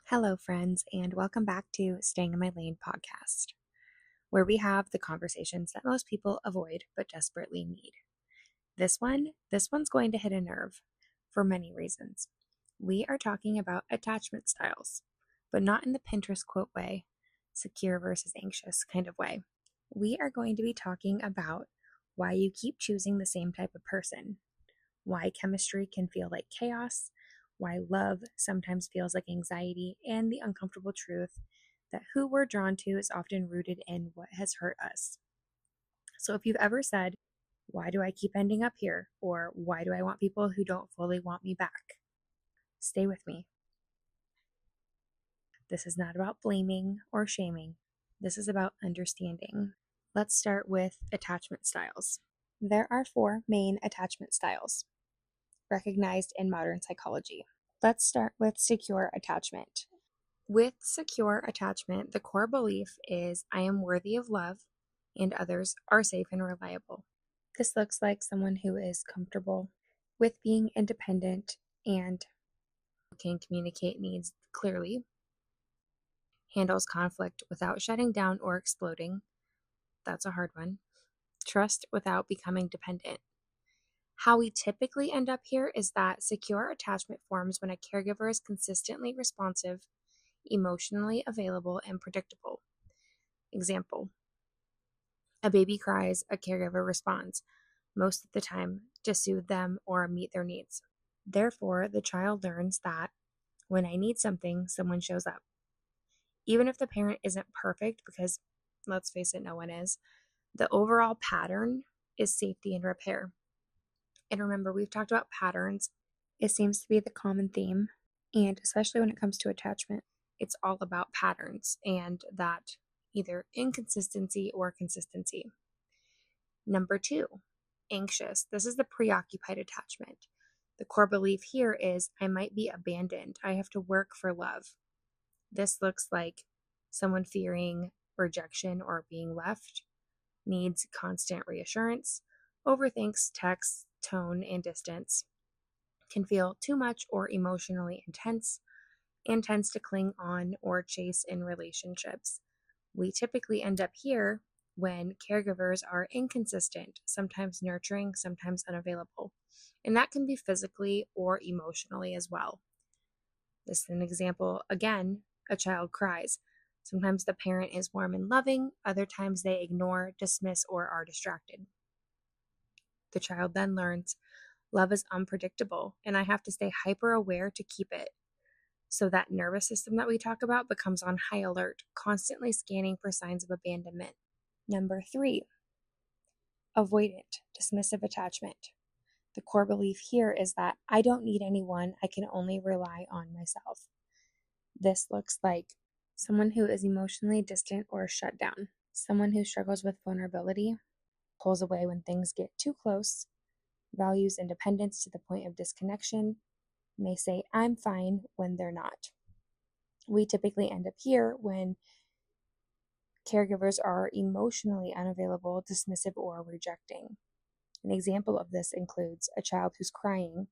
Hello, friends, and welcome back to Staying in My Lane podcast, where we have the conversations that most people avoid but desperately need. This one's going to hit a nerve for many reasons. We are talking about attachment styles, but not in the Pinterest quote way, secure versus anxious kind of way. We are going to be talking about why you keep choosing the same type of person, why chemistry can feel like chaos, why love sometimes feels like anxiety, and the uncomfortable truth that who we're drawn to is often rooted in what has hurt us. So if you've ever said, why do I keep ending up here? Or why do I want people who don't fully want me back? Stay with me. This is not about blaming or shaming. This is about understanding. Let's start with attachment styles. There are 4 main attachment styles recognized in modern psychology. Let's start with secure attachment. With secure attachment, the core belief is I am worthy of love and others are safe and reliable. This looks like someone who is comfortable with being independent and can communicate needs clearly, handles conflict without shutting down or exploding. That's a hard one. Trust without becoming dependent. How we typically end up here is that secure attachment forms when a caregiver is consistently responsive, emotionally available, and predictable. Example: a baby cries, a caregiver responds, most of the time, to soothe them or meet their needs. Therefore, the child learns that when I need something, someone shows up. Even if the parent isn't perfect, because let's face it, no one is, the overall pattern is safety and repair. And remember, we've talked about patterns. It seems to be the common theme. And especially when it comes to attachment, it's all about patterns and that either inconsistency or consistency. Number 2, anxious. This is the preoccupied attachment. The core belief here is I might be abandoned. I have to work for love. This looks like someone fearing rejection or being left, needs constant reassurance, overthinks text, tone, and distance, can feel too much or emotionally intense, and tends to cling on or chase in relationships. We typically end up here when caregivers are inconsistent, sometimes nurturing, sometimes unavailable. And that can be physically or emotionally as well. This is an example. Again, a child cries. Sometimes the parent is warm and loving, other times they ignore, dismiss, or are distracted. The child then learns love is unpredictable, and I have to stay hyper aware to keep it. So that nervous system that we talk about becomes on high alert, constantly scanning for signs of abandonment. Number 3, avoidant, dismissive attachment. The core belief here is that I don't need anyone, I can only rely on myself. This looks like someone who is emotionally distant or shut down, someone who struggles with vulnerability, pulls away when things get too close, values independence to the point of disconnection, may say I'm fine when they're not. We typically end up here when caregivers are emotionally unavailable, dismissive, or rejecting. An example of this includes a child who's crying.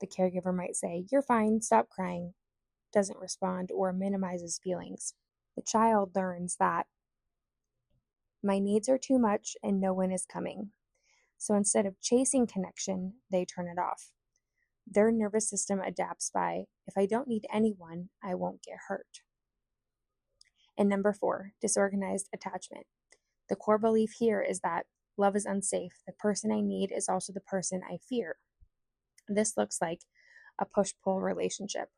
The caregiver might say, "You're fine, stop crying," doesn't respond, or minimizes feelings. The child learns that my needs are too much and no one is coming. So instead of chasing connection, they turn it off. Their nervous system adapts by, if I don't need anyone, I won't get hurt. And number 4, disorganized attachment. The core belief here is that love is unsafe. The person I need is also the person I fear. This looks like a push-pull relationship,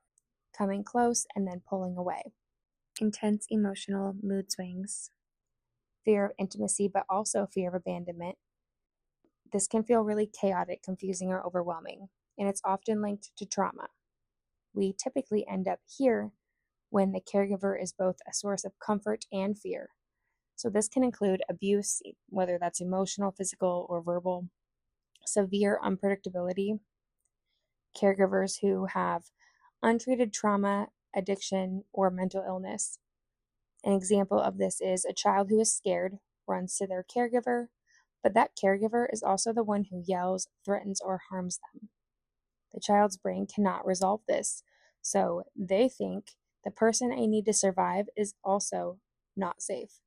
coming close and then pulling away. Intense emotional mood swings, fear of intimacy, but also fear of abandonment. This can feel really chaotic, confusing, or overwhelming, and it's often linked to trauma. We typically end up here when the caregiver is both a source of comfort and fear. So this can include abuse, whether that's emotional, physical, or verbal, severe unpredictability, caregivers who have untreated trauma, addiction, or mental illness. An example of this is a child who is scared runs to their caregiver, but that caregiver is also the one who yells, threatens, or harms them. The child's brain cannot resolve this, so they think The person I need to survive is also not safe.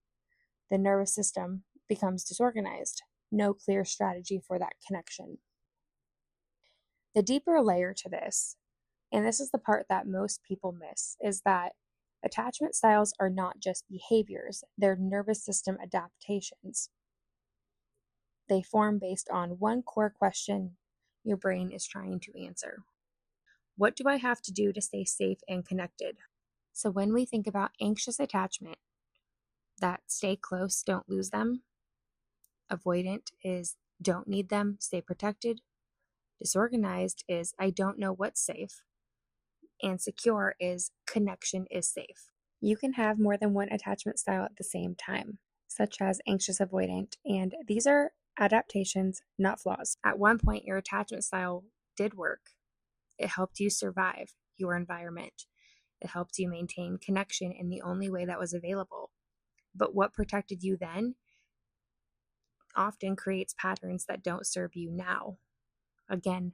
The nervous system becomes disorganized. No clear strategy for that connection. The deeper layer to this, and this is the part that most people miss, is that attachment styles are not just behaviors, they're nervous system adaptations. They form based on one core question your brain is trying to answer. What do I have to do to stay safe and connected? So when we think about anxious attachment, that stay close, don't lose them. Avoidant is don't need them, stay protected. Disorganized is I don't know what's safe. And secure is connection is safe. You can have more than one attachment style at the same time, such as anxious avoidant, and these are adaptations, not flaws. At one point, your attachment style did work. It helped you survive your environment. It helped you maintain connection in the only way that was available. But what protected you then often creates patterns that don't serve you now. Again,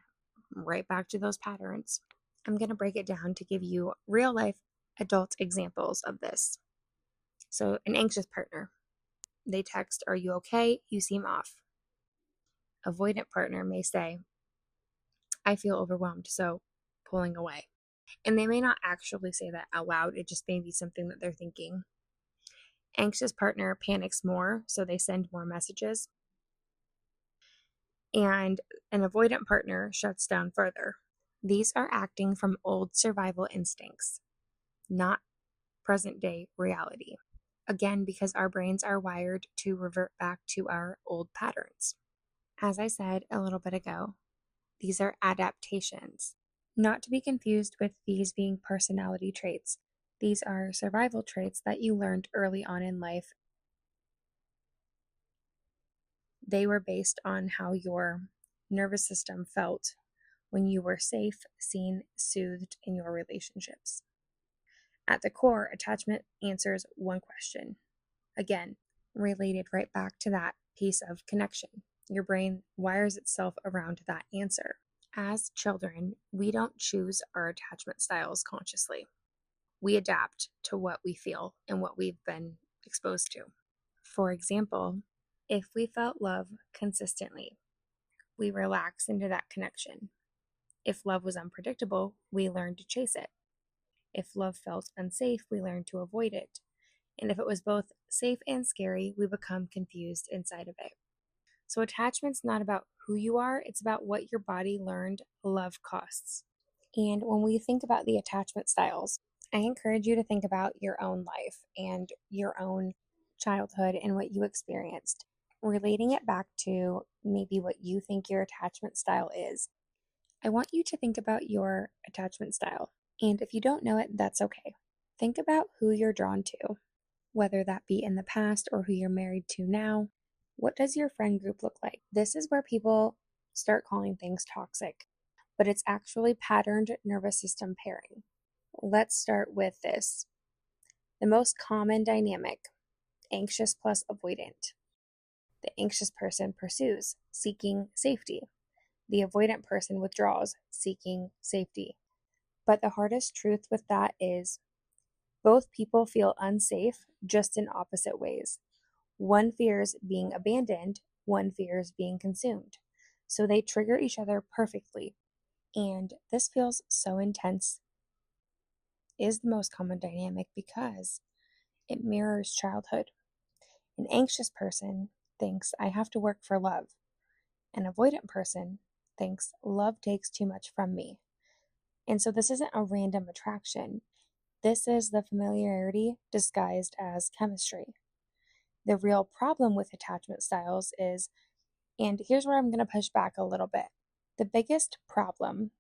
right back to those patterns. I'm going to break it down to give you real life adult examples of this. So, an anxious partner, they text, "Are you okay? You seem off." Avoidant partner may say, "I feel overwhelmed, so pulling away." And they may not actually say that out loud, it just may be something that they're thinking. Anxious partner panics more, so they send more messages. And an avoidant partner shuts down further. These are acting from old survival instincts, not present day reality. Again, because our brains are wired to revert back to our old patterns. As I said a little bit ago, these are adaptations, not to be confused with these being personality traits. These are survival traits that you learned early on in life. They were based on how your nervous system felt when you were safe, seen, soothed in your relationships. At the core, attachment answers one question. Again, related right back to that piece of connection. Your brain wires itself around that answer. As children, we don't choose our attachment styles consciously. We adapt to what we feel and what we've been exposed to. For example, if we felt love consistently, we relax into that connection. If love was unpredictable, we learned to chase it. If love felt unsafe, we learned to avoid it. And if it was both safe and scary, we become confused inside of it. So attachment's not about who you are, it's about what your body learned love costs. And when we think about the attachment styles, I encourage you to think about your own life and your own childhood and what you experienced, relating it back to maybe what you think your attachment style is. I want you to think about your attachment style. And if you don't know it, that's okay. Think about who you're drawn to, whether that be in the past or who you're married to now. What does your friend group look like? This is where people start calling things toxic, but it's actually patterned nervous system pairing. Let's start with this. The most common dynamic, anxious plus avoidant. The anxious person pursues, seeking safety. The avoidant person withdraws, seeking safety. But the hardest truth with that is both people feel unsafe, just in opposite ways. One fears being abandoned, one fears being consumed. So they trigger each other perfectly. And this feels so intense, is the most common dynamic because it mirrors childhood. An anxious person thinks I have to work for love. An avoidant person thinks love takes too much from me. And so this isn't a random attraction. This is the familiarity disguised as chemistry. The real problem with attachment styles is, and here's where I'm going to push back a little bit. The biggest problem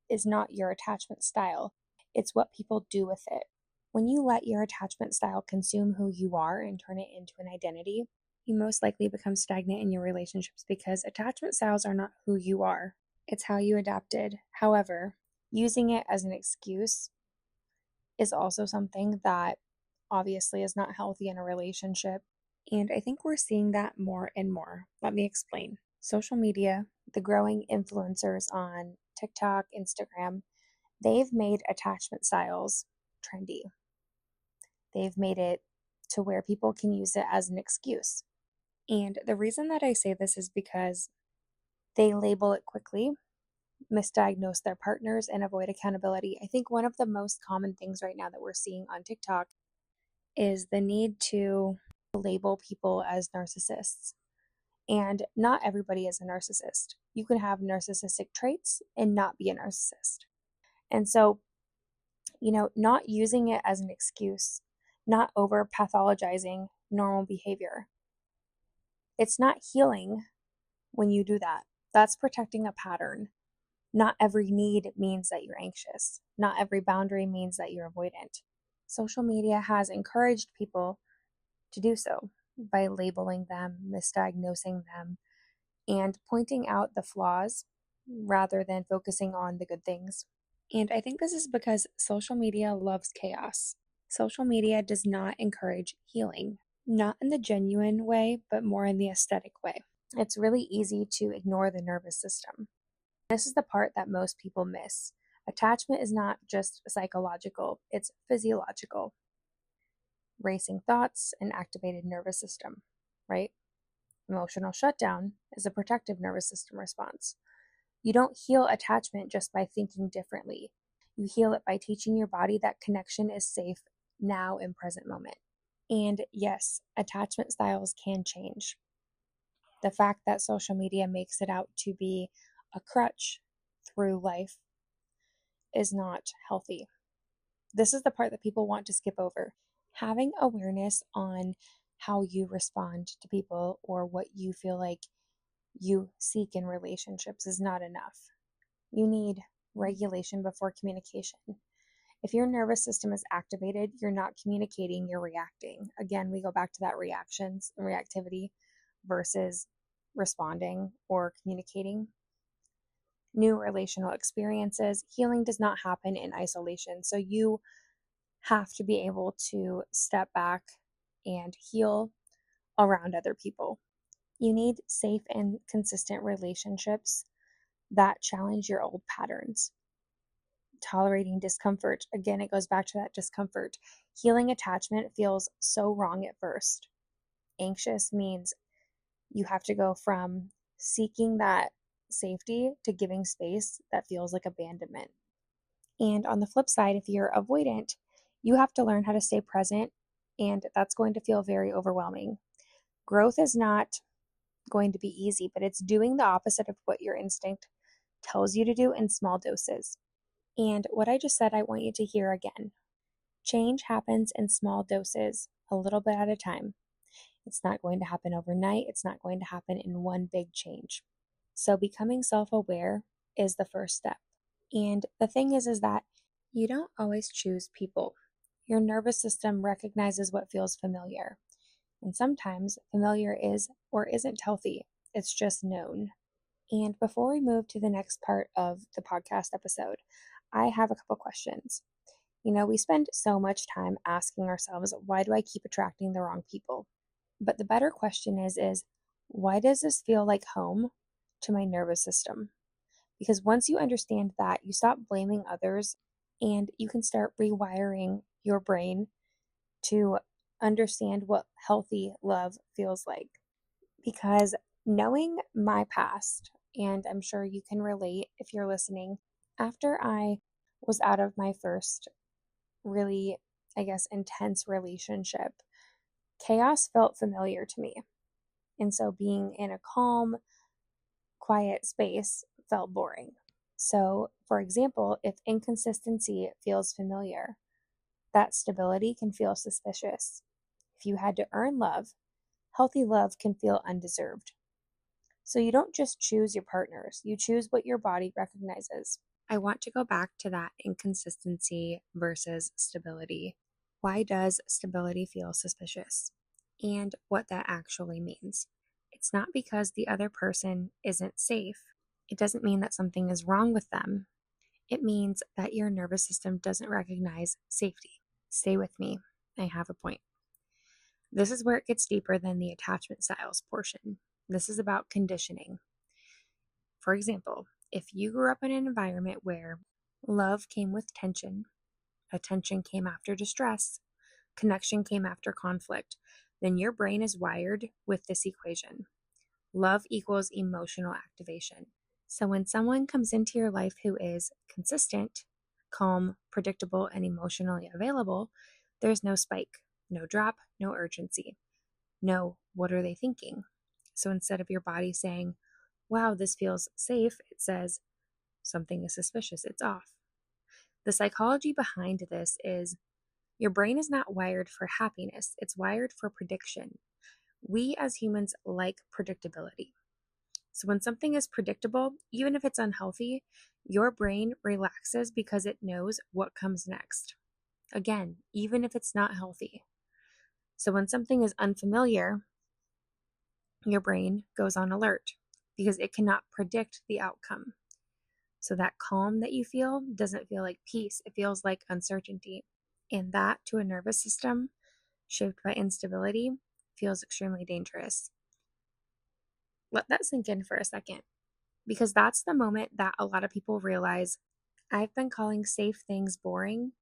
is not your attachment style, it's what people do with it. When you let your attachment style consume who you are and turn it into an identity, you most likely become stagnant in your relationships because attachment styles are not who you are. It's how you adapted. However, using it as an excuse is also something that obviously is not healthy in a relationship. And I think we're seeing that more and more. Let me explain. Social media, the growing influencers on TikTok, Instagram, they've made attachment styles trendy. They've made it to where people can use it as an excuse. And the reason that I say this is because they label it quickly, misdiagnose their partners, and avoid accountability. I think one of the most common things right now that we're seeing on TikTok is the need to label people as narcissists. And not everybody is a narcissist. You can have narcissistic traits and not be a narcissist. And so, not using it as an excuse, not over pathologizing normal behavior. It's not healing when you do that. That's protecting a pattern. Not every need means that you're anxious. Not every boundary means that you're avoidant. Social media has encouraged people to do so by labeling them, misdiagnosing them, and pointing out the flaws rather than focusing on the good things. And I think this is because social media loves chaos. Social media does not encourage healing, not in the genuine way, but more in the aesthetic way. It's really easy to ignore the nervous system. This is the part that most people miss. Attachment is not just psychological, it's physiological. Racing thoughts, and activated nervous system, right? Emotional shutdown is a protective nervous system response. You don't heal attachment just by thinking differently. You heal it by teaching your body that connection is safe now in present moment. And yes, attachment styles can change. The fact that social media makes it out to be a crutch through life is not healthy. This is the part that people want to skip over. Having awareness on how you respond to people or what you feel like you seek in relationships is not enough. You need regulation before communication. If your nervous system is activated, you're not communicating, you're reacting. Again, we go back to that reactions and reactivity versus responding or communicating. New relational experiences. Healing does not happen in isolation. So you have to be able to step back and heal around other people. You need safe and consistent relationships that challenge your old patterns. Tolerating discomfort. Again, it goes back to that discomfort. Healing attachment feels so wrong at first. Anxious means you have to go from seeking that safety to giving space that feels like abandonment. And on the flip side, if you're avoidant, you have to learn how to stay present, and that's going to feel very overwhelming. Growth is not going to be easy, but it's doing the opposite of what your instinct tells you to do in small doses. And what I just said, I want you to hear again. Change happens in small doses, a little bit at a time. It's not going to happen overnight. It's not going to happen in one big change. So becoming self-aware is the first step. And the thing is that you don't always choose people. Your nervous system recognizes what feels familiar. And sometimes familiar is or isn't healthy. It's just known. And before we move to the next part of the podcast episode, I have a couple questions. We spend so much time asking ourselves, why do I keep attracting the wrong people? But the better question is why does this feel like home to my nervous system? Because once you understand that, you stop blaming others and you can start rewiring your brain to understand what healthy love feels like. Because knowing my past, and I'm sure you can relate if you're listening, after I was out of my first really, intense relationship, chaos felt familiar to me. And so being in a calm, quiet space felt boring. So, for example, if inconsistency feels familiar, that stability can feel suspicious. If you had to earn love, healthy love can feel undeserved. So you don't just choose your partners, you choose what your body recognizes. I want to go back to that inconsistency versus stability. Why does stability feel suspicious? And what that actually means. It's not because the other person isn't safe. It doesn't mean that something is wrong with them. It means that your nervous system doesn't recognize safety. Stay with me. I have a point. This is where it gets deeper than the attachment styles portion. This is about conditioning. For example, if you grew up in an environment where love came with tension, attention came after distress, connection came after conflict, then your brain is wired with this equation. Love equals emotional activation. So when someone comes into your life who is consistent, calm, predictable, and emotionally available, there's no spike, no drop, no urgency. No, what are they thinking? So instead of your body saying, wow, this feels safe, it says, something is suspicious, it's off. The psychology behind this is your brain is not wired for happiness, it's wired for prediction. We as humans like predictability. So when something is predictable, even if it's unhealthy, your brain relaxes because it knows what comes next. Again, even if it's not healthy. So when something is unfamiliar, your brain goes on alert because it cannot predict the outcome. So that calm that you feel doesn't feel like peace, it feels like uncertainty. And that, to a nervous system shaped by instability, feels extremely dangerous. Let that sink in for a second, because that's the moment that a lot of people realize I've been calling safe things boring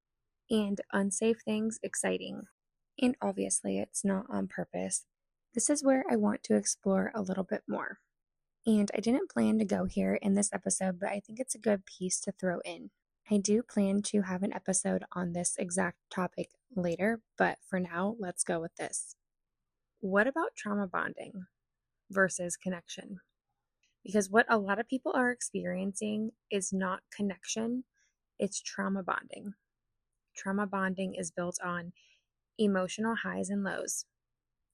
and unsafe things exciting. And obviously, it's not on purpose. This is where I want to explore a little bit more. And I didn't plan to go here in this episode, but I think it's a good piece to throw in. I do plan to have an episode on this exact topic later, but for now, let's go with this. What about trauma bonding versus connection? Because what a lot of people are experiencing is not connection, it's trauma bonding. Trauma bonding is built on emotional highs and lows,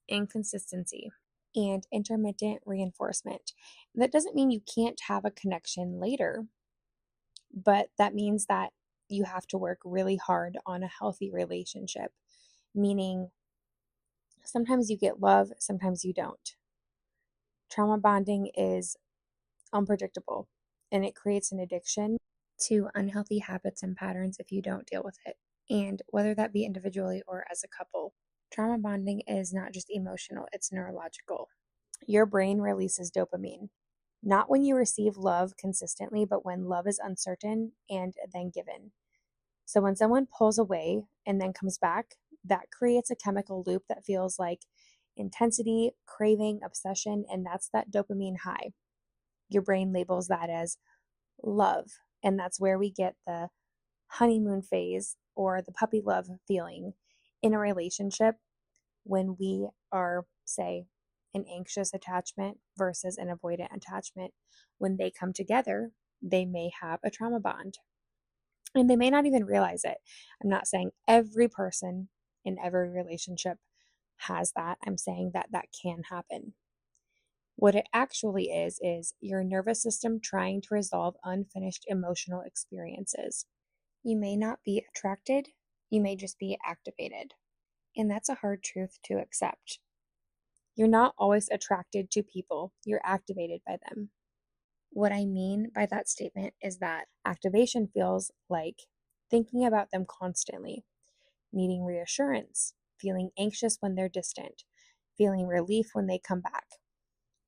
inconsistency, and intermittent reinforcement. That doesn't mean you can't have a connection later, but that means that you have to work really hard on a healthy relationship, meaning sometimes you get love, sometimes you don't. Trauma bonding is unpredictable and it creates an addiction to unhealthy habits and patterns if you don't deal with it. And whether that be individually or as a couple, trauma bonding is not just emotional, it's neurological. Your brain releases dopamine, not when you receive love consistently, but when love is uncertain and then given. So when someone pulls away and then comes back, that creates a chemical loop that feels like intensity, craving, obsession, and that's that dopamine high. Your brain labels that as love, and that's where we get the honeymoon phase or the puppy love feeling in a relationship when we are, say, an anxious attachment versus an avoidant attachment. When they come together, they may have a trauma bond. And they may not even realize it. I'm not saying every person in every relationship has that. I'm saying that that can happen. What it actually is your nervous system trying to resolve unfinished emotional experiences. You may not be attracted, you may just be activated. And that's a hard truth to accept. You're not always attracted to people, you're activated by them. What I mean by that statement is that activation feels like thinking about them constantly, needing reassurance, feeling anxious when they're distant, feeling relief when they come back.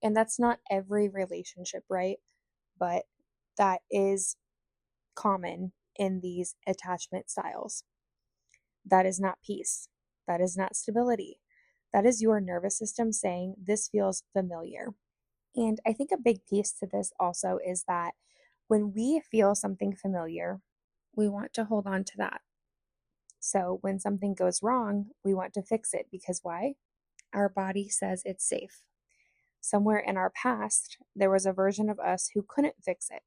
And that's not every relationship, right? But that is common in these attachment styles. That is not peace. That is not stability. That is your nervous system saying, this feels familiar. And I think a big piece to this also is that when we feel something familiar, we want to hold on to that. So when something goes wrong, we want to fix it because why? Our body says it's safe. Somewhere in our past, there was a version of us who couldn't fix it.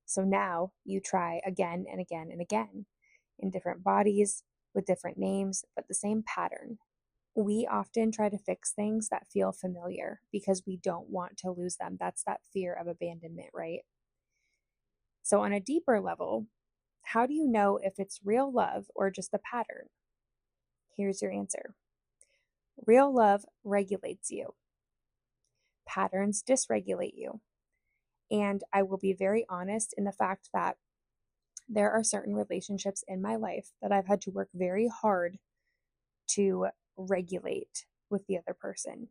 So now you try again and again and again in different bodies with different names, but the same pattern. We often try to fix things that feel familiar because we don't want to lose them. That's that fear of abandonment, right? So, on a deeper level, how do you know if it's real love or just a pattern? Here's your answer. Real love regulates you. Patterns dysregulate you. And I will be very honest in the fact that there are certain relationships in my life that I've had to work very hard to regulate with the other person.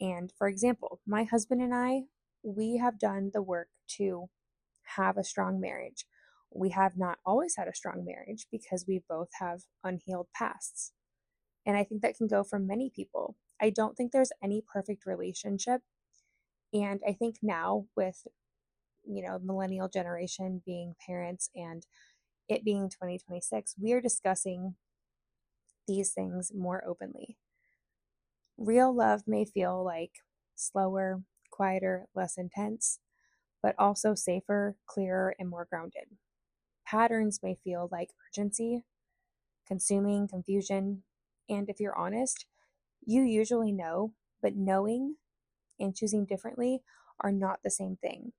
And for example, my husband and I, we have done the work to have a strong marriage. We have not always had a strong marriage because we both have unhealed pasts. And I think that can go for many people. I don't think there's any perfect relationship. And I think now with, millennial generation being parents and it being 2026, we are discussing these things more openly. Real love may feel like slower, quieter, less intense, but also safer, clearer, and more grounded. Patterns may feel like urgency, consuming, confusion, and if you're honest, you usually know, but knowing and choosing differently are not the same thing.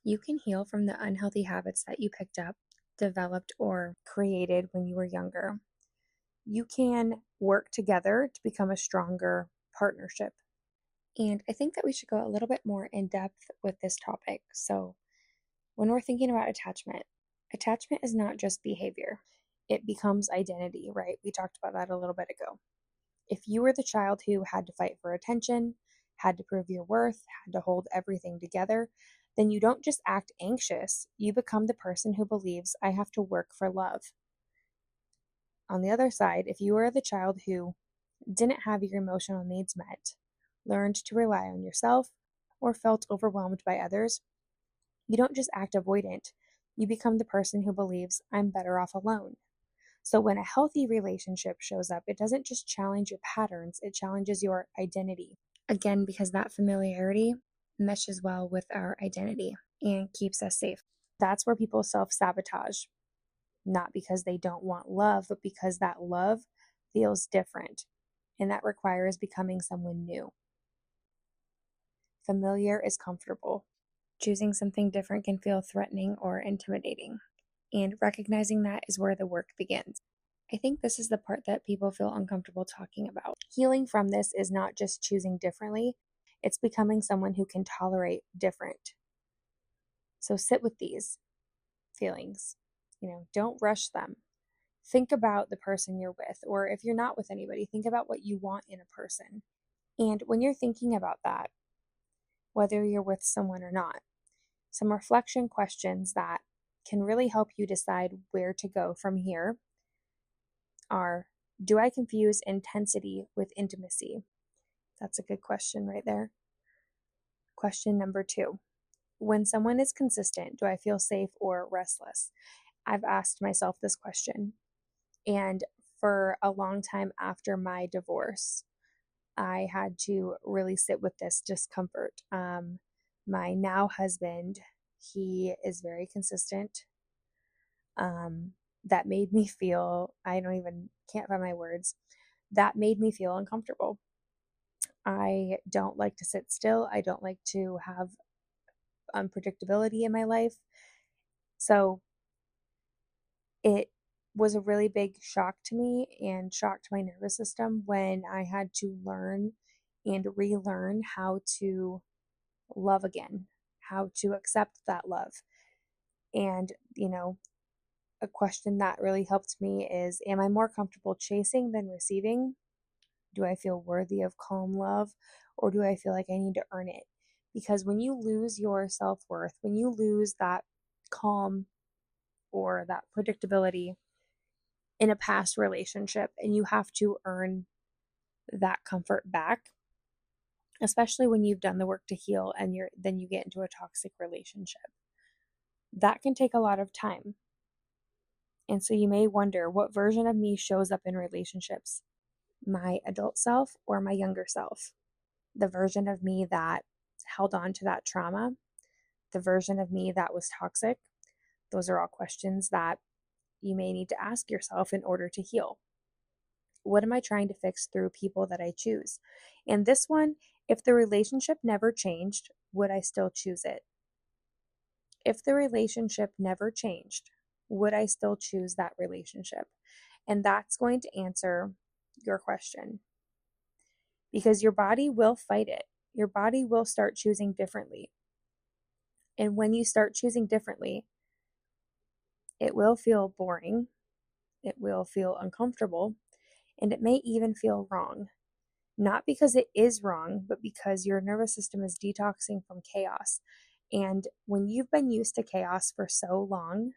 You can heal from the unhealthy habits that you picked up, developed, or created when you were younger. You can work together to become a stronger partnership. And I think that we should go a little bit more in depth with this topic. So, when we're thinking about attachment is not just behavior, it becomes identity, right? We talked about that a little bit ago. If you were the child who had to fight for attention, had to prove your worth, had to hold everything together, then you don't just act anxious, you become the person who believes, I have to work for love. On the other side, if you are the child who didn't have your emotional needs met, learned to rely on yourself, or felt overwhelmed by others, you don't just act avoidant, you become the person who believes, I'm better off alone. So when a healthy relationship shows up, it doesn't just challenge your patterns, it challenges your identity. Again, because that familiarity meshes well with our identity and keeps us safe. That's where people self-sabotage, not because they don't want love, but because that love feels different, and that requires becoming someone new. Familiar is comfortable. Choosing something different can feel threatening or intimidating, and recognizing that is where the work begins. I think this is the part that people feel uncomfortable talking about. Healing from this is not just choosing differently, it's becoming someone who can tolerate different. So sit with these feelings. Don't rush them. Think about the person you're with, or if you're not with anybody, think about what you want in a person. And when you're thinking about that, whether you're with someone or not, some reflection questions that can really help you decide where to go from here are, do I confuse intensity with intimacy? That's a good question right there. Question number 2, when someone is consistent, do I feel safe or restless? I've asked myself this question. And for a long time after my divorce, I had to really sit with this discomfort. My now husband, he is very consistent. That made me feel, can't find my words, that made me feel uncomfortable. I don't like to sit still. I don't like to have unpredictability in my life. So it was a really big shock to me and shock to my nervous system when I had to learn and relearn how to love again, how to accept that love. And, a question that really helped me is, am I more comfortable chasing than receiving? Do I feel worthy of calm love, or do I feel like I need to earn it? Because when you lose your self-worth, when you lose that calm or that predictability in a past relationship and you have to earn that comfort back, especially when you've done the work to heal and then you get into a toxic relationship, that can take a lot of time. And so you may wonder, what version of me shows up in relationships? My adult self or my younger self? The version of me that held on to that trauma? The version of me that was toxic? Those are all questions that you may need to ask yourself in order to heal. What am I trying to fix through people that I choose? And this one, if the relationship never changed, would I still choose it? If the relationship never changed, would I still choose that relationship? And that's going to answer your question. Because your body will fight it. Your body will start choosing differently. And when you start choosing differently, it will feel boring. It will feel uncomfortable. And it may even feel wrong. Not because it is wrong, but because your nervous system is detoxing from chaos. And when you've been used to chaos for so long,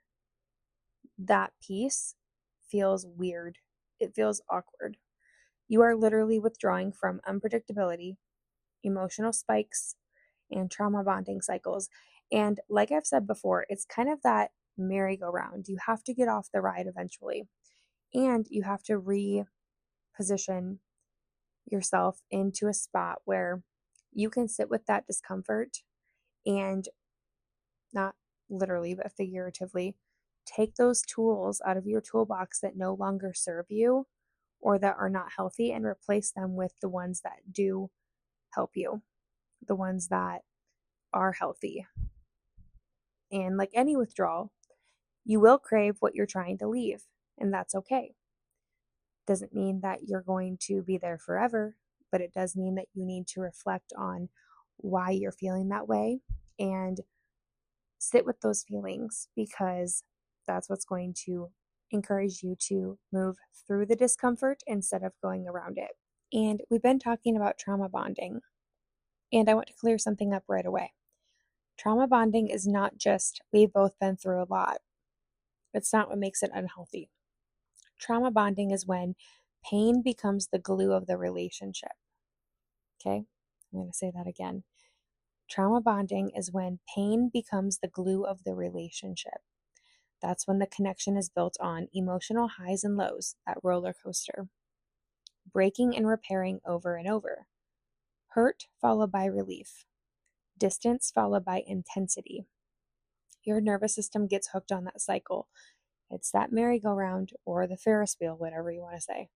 that piece feels weird. It feels awkward. You are literally withdrawing from unpredictability, emotional spikes, and trauma bonding cycles. And like I've said before, it's kind of that merry-go-round. You have to get off the ride eventually, and you have to reposition yourself into a spot where you can sit with that discomfort and, not literally but figuratively, take those tools out of your toolbox that no longer serve you or that are not healthy and replace them with the ones that do help you, the ones that are healthy. And like any withdrawal, you will crave what you're trying to leave, and that's okay. Doesn't mean that you're going to be there forever, but it does mean that you need to reflect on why you're feeling that way and sit with those feelings, because that's what's going to encourage you to move through the discomfort instead of going around it. And we've been talking about trauma bonding, and I want to clear something up right away. Trauma bonding is not just we've both been through a lot. It's not what makes it unhealthy. Trauma bonding is when pain becomes the glue of the relationship. Okay? I'm going to say that again. Trauma bonding is when pain becomes the glue of the relationship. That's when the connection is built on emotional highs and lows, that roller coaster. Breaking and repairing over and over. Hurt followed by relief. Distance followed by intensity. Your nervous system gets hooked on that cycle. It's that merry-go-round or the Ferris wheel, whatever you want to say.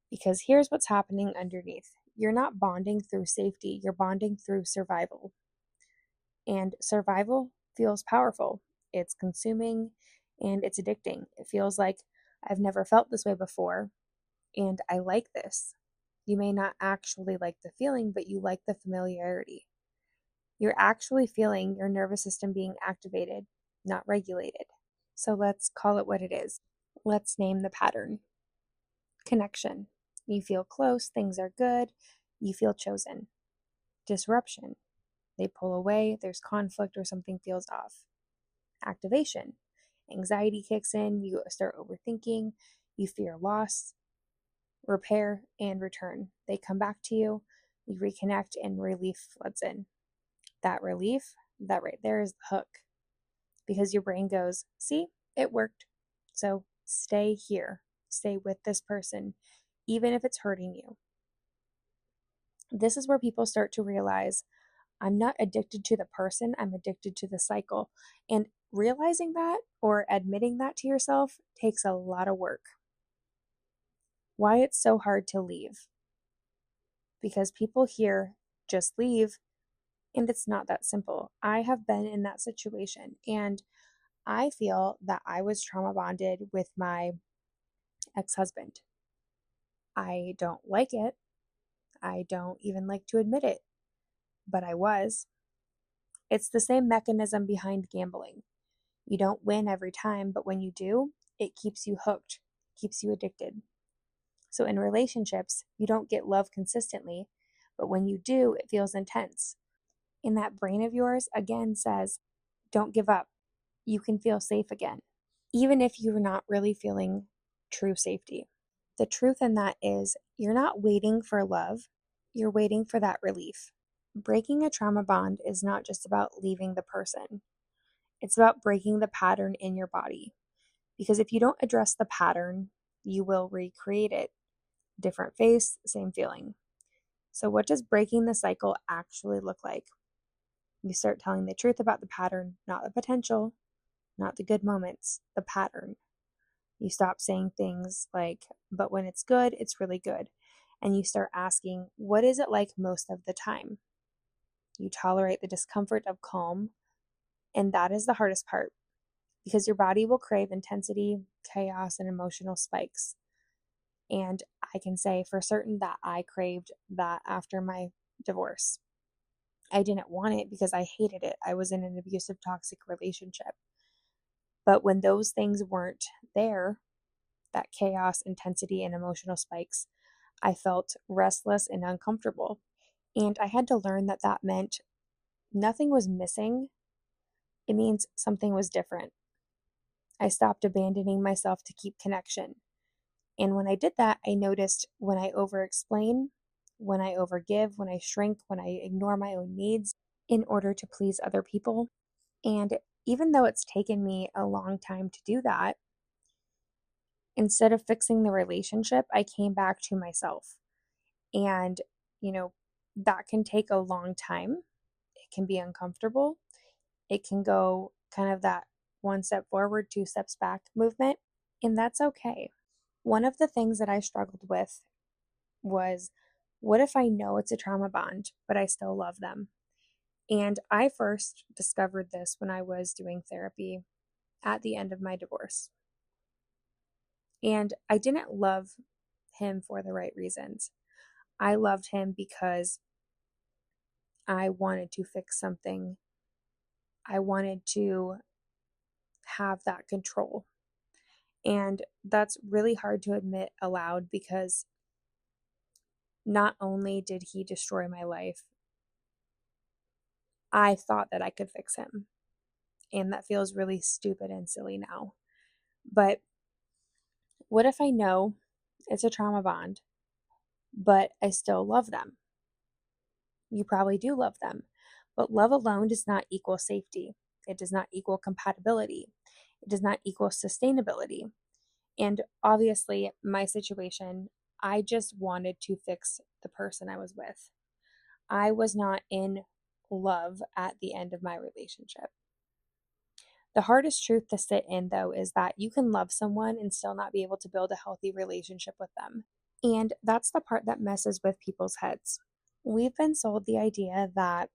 Because here's what's happening underneath. You're not bonding through safety, you're bonding through survival. And survival feels powerful. It's consuming and it's addicting. It feels like I've never felt this way before, and I like this. You may not actually like the feeling, but you like the familiarity. You're actually feeling your nervous system being activated, not regulated. So let's call it what it is. Let's name the pattern. Connection. You feel close, things are good, you feel chosen. Disruption. They pull away, there's conflict or something feels off. Activation. Anxiety kicks in, you start overthinking, you fear loss. Repair and return. They come back to you, you reconnect, and relief floods in. That relief, that right there is the hook. Because your brain goes, see, it worked. So stay here, stay with this person, even if it's hurting you. This is where people start to realize, I'm not addicted to the person, I'm addicted to the cycle. And realizing that or admitting that to yourself takes a lot of work. Why it's so hard to leave? Because people hear, just leave, and it's not that simple. I have been in that situation, and I feel that I was trauma bonded with my ex-husband. I don't like it. I don't even like to admit it, but I was. It's the same mechanism behind gambling. You don't win every time, but when you do, it keeps you hooked, keeps you addicted. So in relationships, you don't get love consistently, but when you do, it feels intense. And that brain of yours again says, don't give up. You can feel safe again, even if you're not really feeling true safety. The truth in that is you're not waiting for love, you're waiting for that relief. Breaking a trauma bond is not just about leaving the person. It's about breaking the pattern in your body. Because if you don't address the pattern, you will recreate it. Different face, same feeling. So what does breaking the cycle actually look like? You start telling the truth about the pattern, not the potential, not the good moments, the pattern. You stop saying things like, but when it's good, it's really good. And you start asking, what is it like most of the time? You tolerate the discomfort of calm, and that is the hardest part because your body will crave intensity, chaos, and emotional spikes. And I can say for certain that I craved that after my divorce. I didn't want it because I hated it. I was in an abusive, toxic relationship. But when those things weren't there, that chaos, intensity, and emotional spikes, I felt restless and uncomfortable. And I had to learn that that meant nothing was missing. It means something was different. I stopped abandoning myself to keep connection. And when I did that, I noticed when I over-explain, when I overgive, when I shrink, when I ignore my own needs in order to please other people. And even though it's taken me a long time to do that, instead of fixing the relationship, I came back to myself. And, that can take a long time. It can be uncomfortable. It can go kind of that one step forward, two steps back movement. And that's okay. One of the things that I struggled with was, what if I know it's a trauma bond, but I still love them? And I first discovered this when I was doing therapy at the end of my divorce. And I didn't love him for the right reasons. I loved him because I wanted to fix something. I wanted to have that control. And that's really hard to admit aloud because not only did he destroy my life, I thought that I could fix him. And that feels really stupid and silly now. But what if I know it's a trauma bond, but I still love them? You probably do love them. But love alone does not equal safety. It does not equal compatibility. It does not equal sustainability. And obviously, my situation, I just wanted to fix the person I was with. I was not in love at the end of my relationship. The hardest truth to sit in, though, is that you can love someone and still not be able to build a healthy relationship with them. And that's the part that messes with people's heads. We've been sold the idea that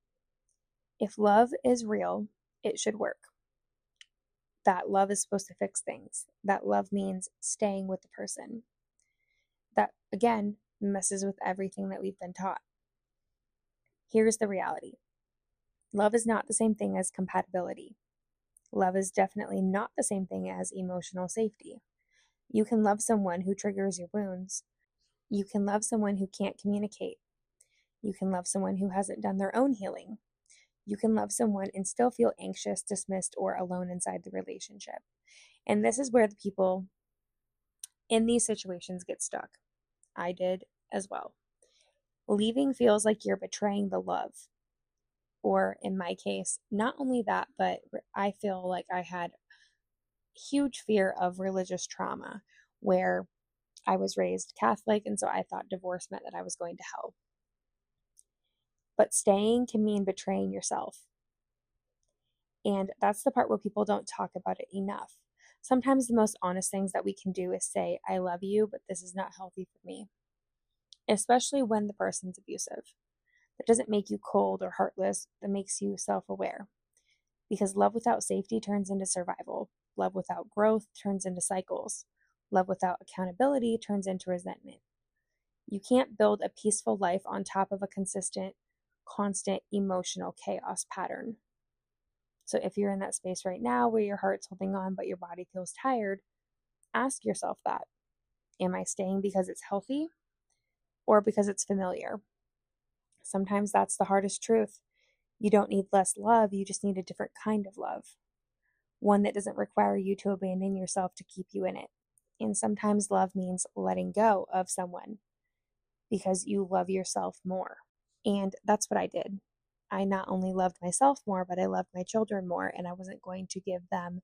if love is real, it should work. That love is supposed to fix things. That love means staying with the person. That, again, messes with everything that we've been taught. Here's the reality. Love is not the same thing as compatibility. Love is definitely not the same thing as emotional safety. You can love someone who triggers your wounds. You can love someone who can't communicate. You can love someone who hasn't done their own healing. You can love someone and still feel anxious, dismissed, or alone inside the relationship. And this is where the people in these situations get stuck. I did as well. Leaving feels like you're betraying the love. Or in my case, not only that, but I feel like I had huge fear of religious trauma where I was raised Catholic, and so I thought divorce meant that I was going to hell. But staying can mean betraying yourself. And that's the part where people don't talk about it enough. Sometimes the most honest things that we can do is say, I love you, but this is not healthy for me. Especially when the person's abusive. That doesn't make you cold or heartless, that makes you self-aware. Because love without safety turns into survival. Love without growth turns into cycles. Love without accountability turns into resentment. You can't build a peaceful life on top of a consistent, constant emotional chaos pattern. So if you're in that space right now where your heart's holding on but your body feels tired, ask yourself that. Am I staying because it's healthy or because it's familiar? Sometimes that's the hardest truth. You don't need less love, you just need a different kind of love. One that doesn't require you to abandon yourself to keep you in it. And sometimes love means letting go of someone because you love yourself more. And that's what I did. I not only loved myself more, but I loved my children more, and I wasn't going to give them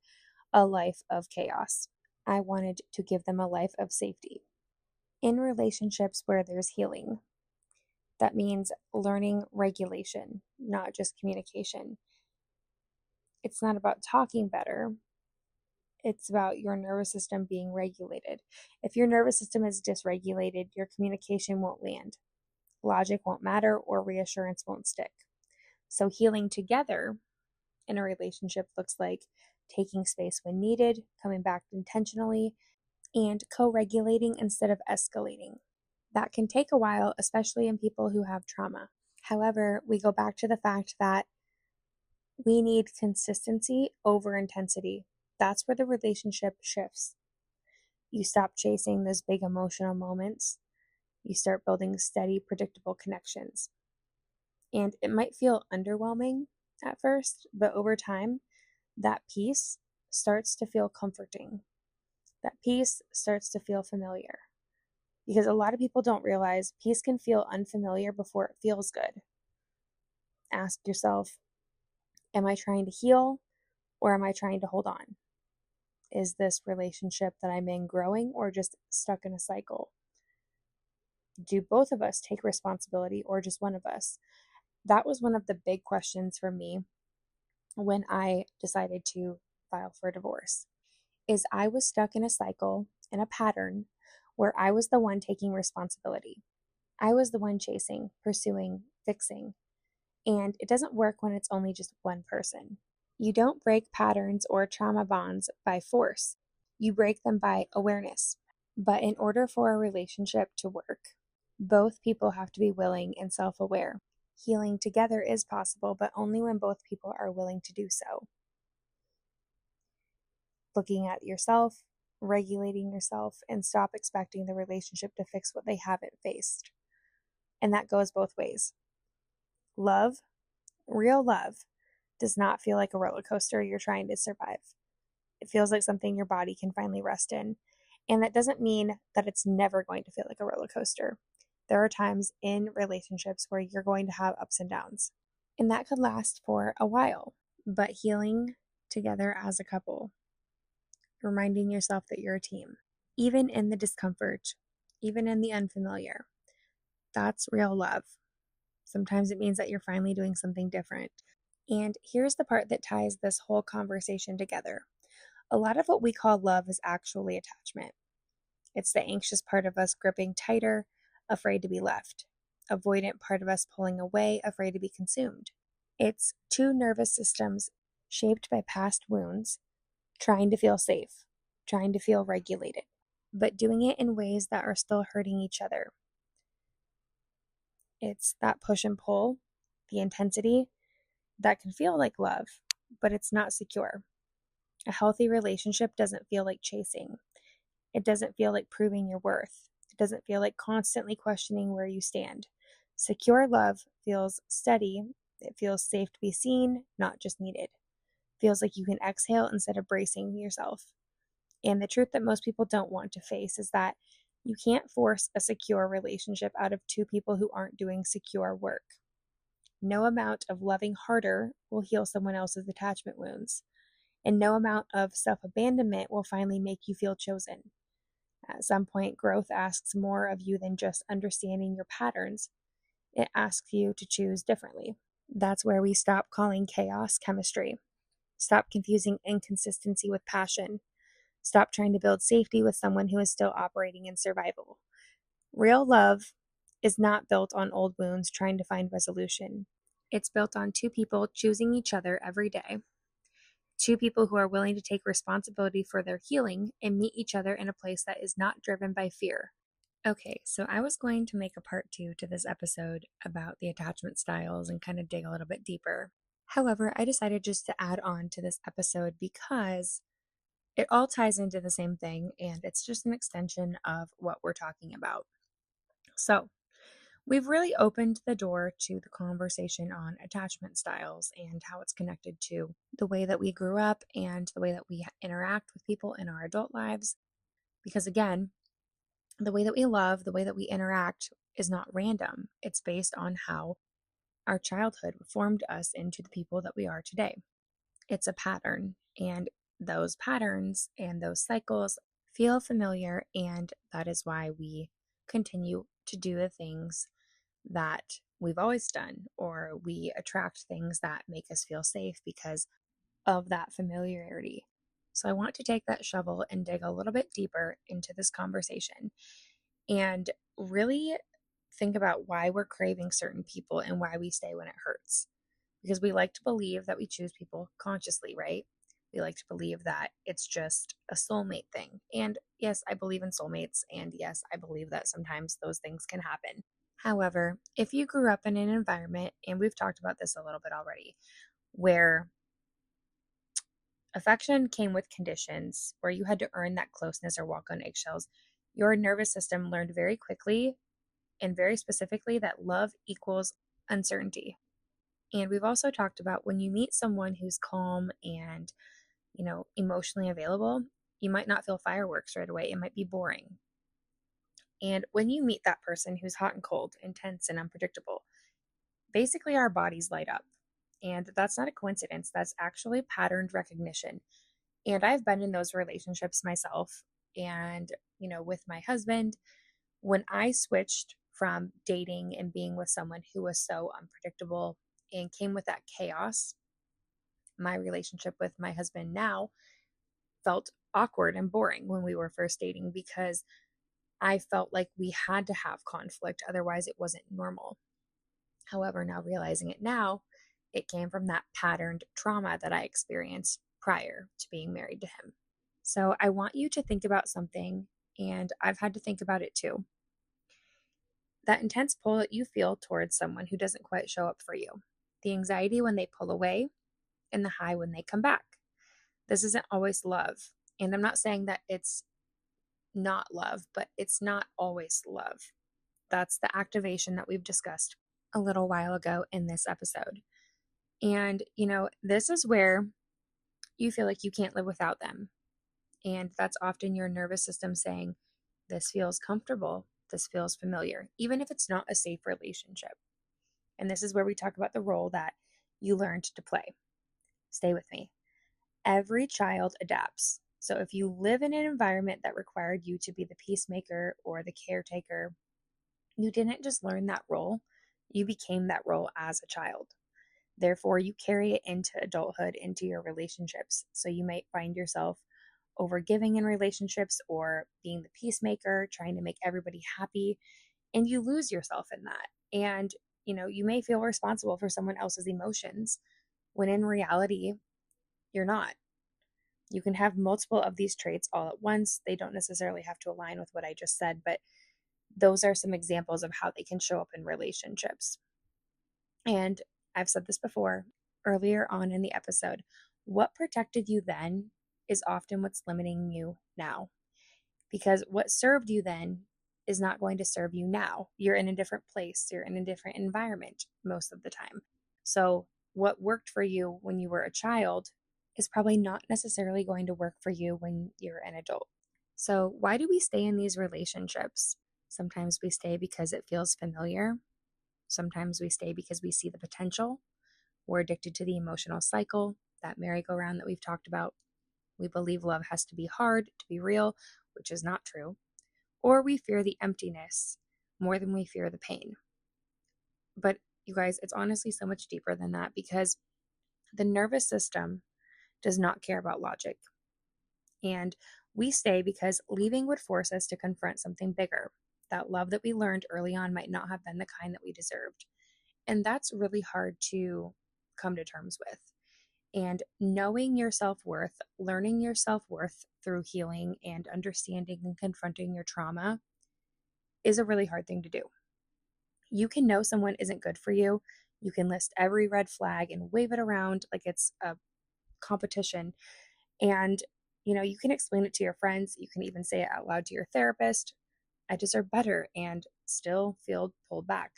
a life of chaos. I wanted to give them a life of safety. In relationships where there's healing, that means learning regulation, not just communication. It's not about talking better. It's about your nervous system being regulated. If your nervous system is dysregulated, your communication won't land. Logic won't matter, or reassurance won't stick. So healing together in a relationship looks like taking space when needed, coming back intentionally, and co-regulating instead of escalating. That can take a while, especially in people who have trauma. However, we go back to the fact that we need consistency over intensity. That's where the relationship shifts. You stop chasing those big emotional moments. You start building steady, predictable connections. And it might feel underwhelming at first, but over time, that peace starts to feel comforting. That peace starts to feel familiar. Because a lot of people don't realize peace can feel unfamiliar before it feels good. Ask yourself, am I trying to heal or am I trying to hold on? Is this relationship that I'm in growing or just stuck in a cycle? Do both of us take responsibility or just one of us? That was one of the big questions for me when I decided to file for divorce. Is I was stuck in a cycle, in a pattern where I was the one taking responsibility. I was the one chasing, pursuing, fixing. And it doesn't work when it's only just one person. You don't break patterns or trauma bonds by force. You break them by awareness. But in order for a relationship to work, both people have to be willing and self-aware. Healing together is possible, but only when both people are willing to do so. Looking at yourself, regulating yourself, and stop expecting the relationship to fix what they haven't faced. And that goes both ways. Love, real love, does not feel like a roller coaster you're trying to survive. It feels like something your body can finally rest in. And that doesn't mean that it's never going to feel like a roller coaster. There are times in relationships where you're going to have ups and downs, and that could last for a while. But healing together as a couple, reminding yourself that you're a team, even in the discomfort, even in the unfamiliar, that's real love. Sometimes it means that you're finally doing something different. And here's the part that ties this whole conversation together. A lot of what we call love is actually attachment. It's the anxious part of us gripping tighter, afraid to be left. Avoidant part of us pulling away, afraid to be consumed. It's two nervous systems shaped by past wounds, trying to feel safe, trying to feel regulated, but doing it in ways that are still hurting each other. It's that push and pull, the intensity, that can feel like love, but it's not secure. A healthy relationship doesn't feel like chasing. It doesn't feel like proving your worth. It doesn't feel like constantly questioning where you stand. Secure love feels steady. It feels safe to be seen, not just needed. It feels like you can exhale instead of bracing yourself. And the truth that most people don't want to face is that you can't force a secure relationship out of two people who aren't doing secure work. No amount of loving harder will heal someone else's attachment wounds, and no amount of self-abandonment will finally make you feel chosen. At some point, growth asks more of you than just understanding your patterns. It asks you to choose differently. That's where we stop calling chaos chemistry. Stop confusing inconsistency with passion. Stop trying to build safety with someone who is still operating in survival. Real love is not built on old wounds trying to find resolution. It's built on two people choosing each other every day. Two people who are willing to take responsibility for their healing and meet each other in a place that is not driven by fear. Okay, so I was going to make a part 2 to this episode about the attachment styles and kind of dig a little bit deeper. However, I decided just to add on to this episode because it all ties into the same thing and it's just an extension of what we're talking about. So, we've really opened the door to the conversation on attachment styles and how it's connected to the way that we grew up and the way that we interact with people in our adult lives. Because again, the way that we love, the way that we interact is not random. It's based on how our childhood formed us into the people that we are today. It's a pattern, and those patterns and those cycles feel familiar, and that is why we continue to do the things that we've always done, or we attract things that make us feel safe because of that familiarity. So I want to take that shovel and dig a little bit deeper into this conversation and really think about why we're craving certain people and why we stay when it hurts. Because we like to believe that we choose people consciously, right? We like to believe that it's just a soulmate thing. And yes, I believe in soulmates. And yes, I believe that sometimes those things can happen. However, if you grew up in an environment, and we've talked about this a little bit already, where affection came with conditions, where you had to earn that closeness or walk on eggshells, your nervous system learned very quickly and very specifically that love equals uncertainty. And we've also talked about when you meet someone who's calm and emotionally available, you might not feel fireworks right away. It might be boring. And when you meet that person who's hot and cold, intense and unpredictable, basically our bodies light up. And that's not a coincidence. That's actually patterned recognition. And I've been in those relationships myself. And, with my husband, when I switched from dating and being with someone who was so unpredictable and came with that chaos, my relationship with my husband now felt awkward and boring when we were first dating because I felt like we had to have conflict, otherwise, it wasn't normal. However, now realizing it now, it came from that patterned trauma that I experienced prior to being married to him. So I want you to think about something, and I've had to think about it too. That intense pull that you feel towards someone who doesn't quite show up for you, the anxiety when they pull away, and the high when they come back. This isn't always love. And I'm not saying that it's not love, but it's not always love. That's the activation that we've discussed a little while ago in this episode. And, this is where you feel like you can't live without them. And that's often your nervous system saying, this feels comfortable. This feels familiar, even if it's not a safe relationship. And this is where we talk about the role that you learned to play. Stay with me. Every child adapts. So if you live in an environment that required you to be the peacemaker or the caretaker, you didn't just learn that role, you became that role as a child. Therefore, you carry it into adulthood, into your relationships. So you might find yourself overgiving in relationships or being the peacemaker, trying to make everybody happy, and you lose yourself in that. And, you may feel responsible for someone else's emotions when in reality, you're not. You can have multiple of these traits all at once. They don't necessarily have to align with what I just said, but those are some examples of how they can show up in relationships. And I've said this before earlier on in the episode. What protected you then is often what's limiting you now. Because what served you then is not going to serve you now. You're in a different place, you're in a different environment most of the time. So, what worked for you when you were a child is probably not necessarily going to work for you when you're an adult. So, why do we stay in these relationships? Sometimes we stay because it feels familiar. Sometimes we stay because we see the potential. We're addicted to the emotional cycle, that merry-go-round that we've talked about. We believe love has to be hard to be real, which is not true. Or we fear the emptiness more than we fear the pain. But you guys, it's honestly so much deeper than that because the nervous system does not care about logic. And we stay because leaving would force us to confront something bigger. That love that we learned early on might not have been the kind that we deserved. And that's really hard to come to terms with. And knowing your self-worth, learning your self-worth through healing and understanding and confronting your trauma is a really hard thing to do. You can know someone isn't good for you. You can list every red flag and wave it around like it's a competition. And, you can explain it to your friends. You can even say it out loud to your therapist. I deserve better, and still feel pulled back.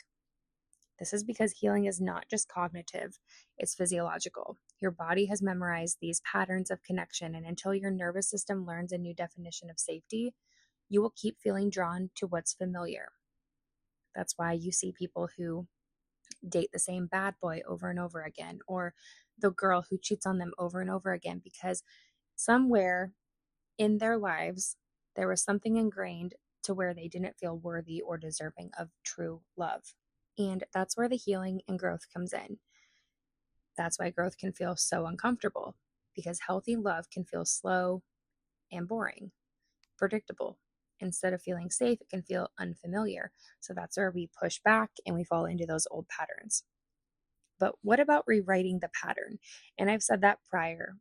This is because healing is not just cognitive, it's physiological. Your body has memorized these patterns of connection, and until your nervous system learns a new definition of safety, you will keep feeling drawn to what's familiar. That's why you see people who date the same bad boy over and over again, or the girl who cheats on them over and over again, because somewhere in their lives, there was something ingrained to where they didn't feel worthy or deserving of true love. And that's where the healing and growth comes in. That's why growth can feel so uncomfortable, because healthy love can feel slow and boring, predictable. Instead of feeling safe, it can feel unfamiliar. So that's where we push back and we fall into those old patterns. But what about rewriting the pattern? And I've said that prior.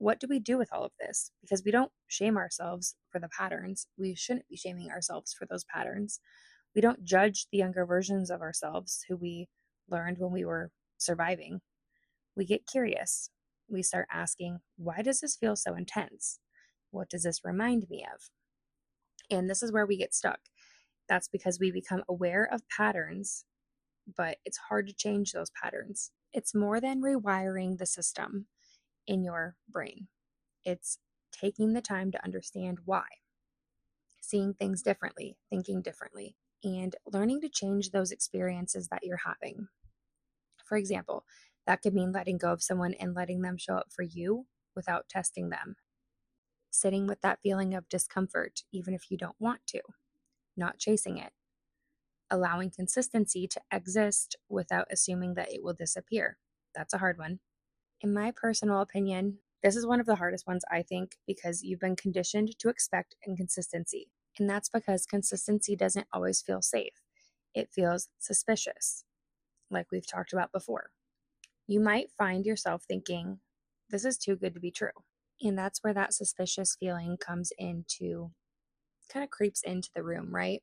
What do we do with all of this? Because we don't shame ourselves for the patterns. We shouldn't be shaming ourselves for those patterns. We don't judge the younger versions of ourselves who we learned when we were surviving. We get curious. We start asking, why does this feel so intense? What does this remind me of? And this is where we get stuck. That's because we become aware of patterns, but it's hard to change those patterns. It's more than rewiring the system in your brain. It's taking the time to understand why, seeing things differently, thinking differently, and learning to change those experiences that you're having. For example, that could mean letting go of someone and letting them show up for you without testing them. Sitting with that feeling of discomfort, even if you don't want to, not chasing it. Allowing consistency to exist without assuming that it will disappear. That's a hard one. In my personal opinion, this is one of the hardest ones, I think, because you've been conditioned to expect inconsistency. And that's because consistency doesn't always feel safe. It feels suspicious, like we've talked about before. You might find yourself thinking, this is too good to be true. And that's where that suspicious feeling comes into, kind of creeps into the room, right?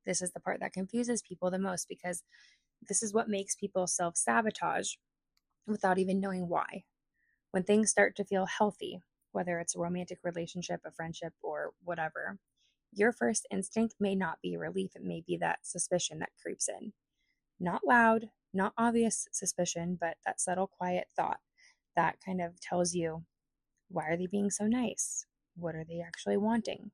This is the part that confuses people the most because this is what makes people self sabotage without even knowing why. When things start to feel healthy, whether it's a romantic relationship, a friendship, or whatever, your first instinct may not be relief. It may be that suspicion that creeps in. Not loud, not obvious suspicion, but that subtle, quiet thought that kind of tells you, why are they being so nice? What are they actually wanting?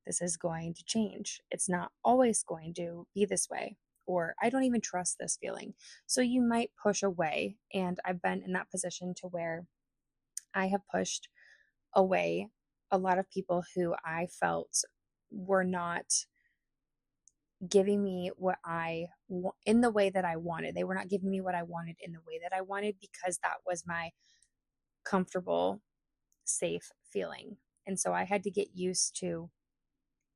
This is going to change. It's not always going to be this way. Or I don't even trust this feeling. So you might push away. And I've been in that position to where I have pushed away a lot of people who I felt were not giving me what in the way that I wanted. They were not giving me what I wanted in the way that I wanted because that was my comfortable, safe feeling. And so I had to get used to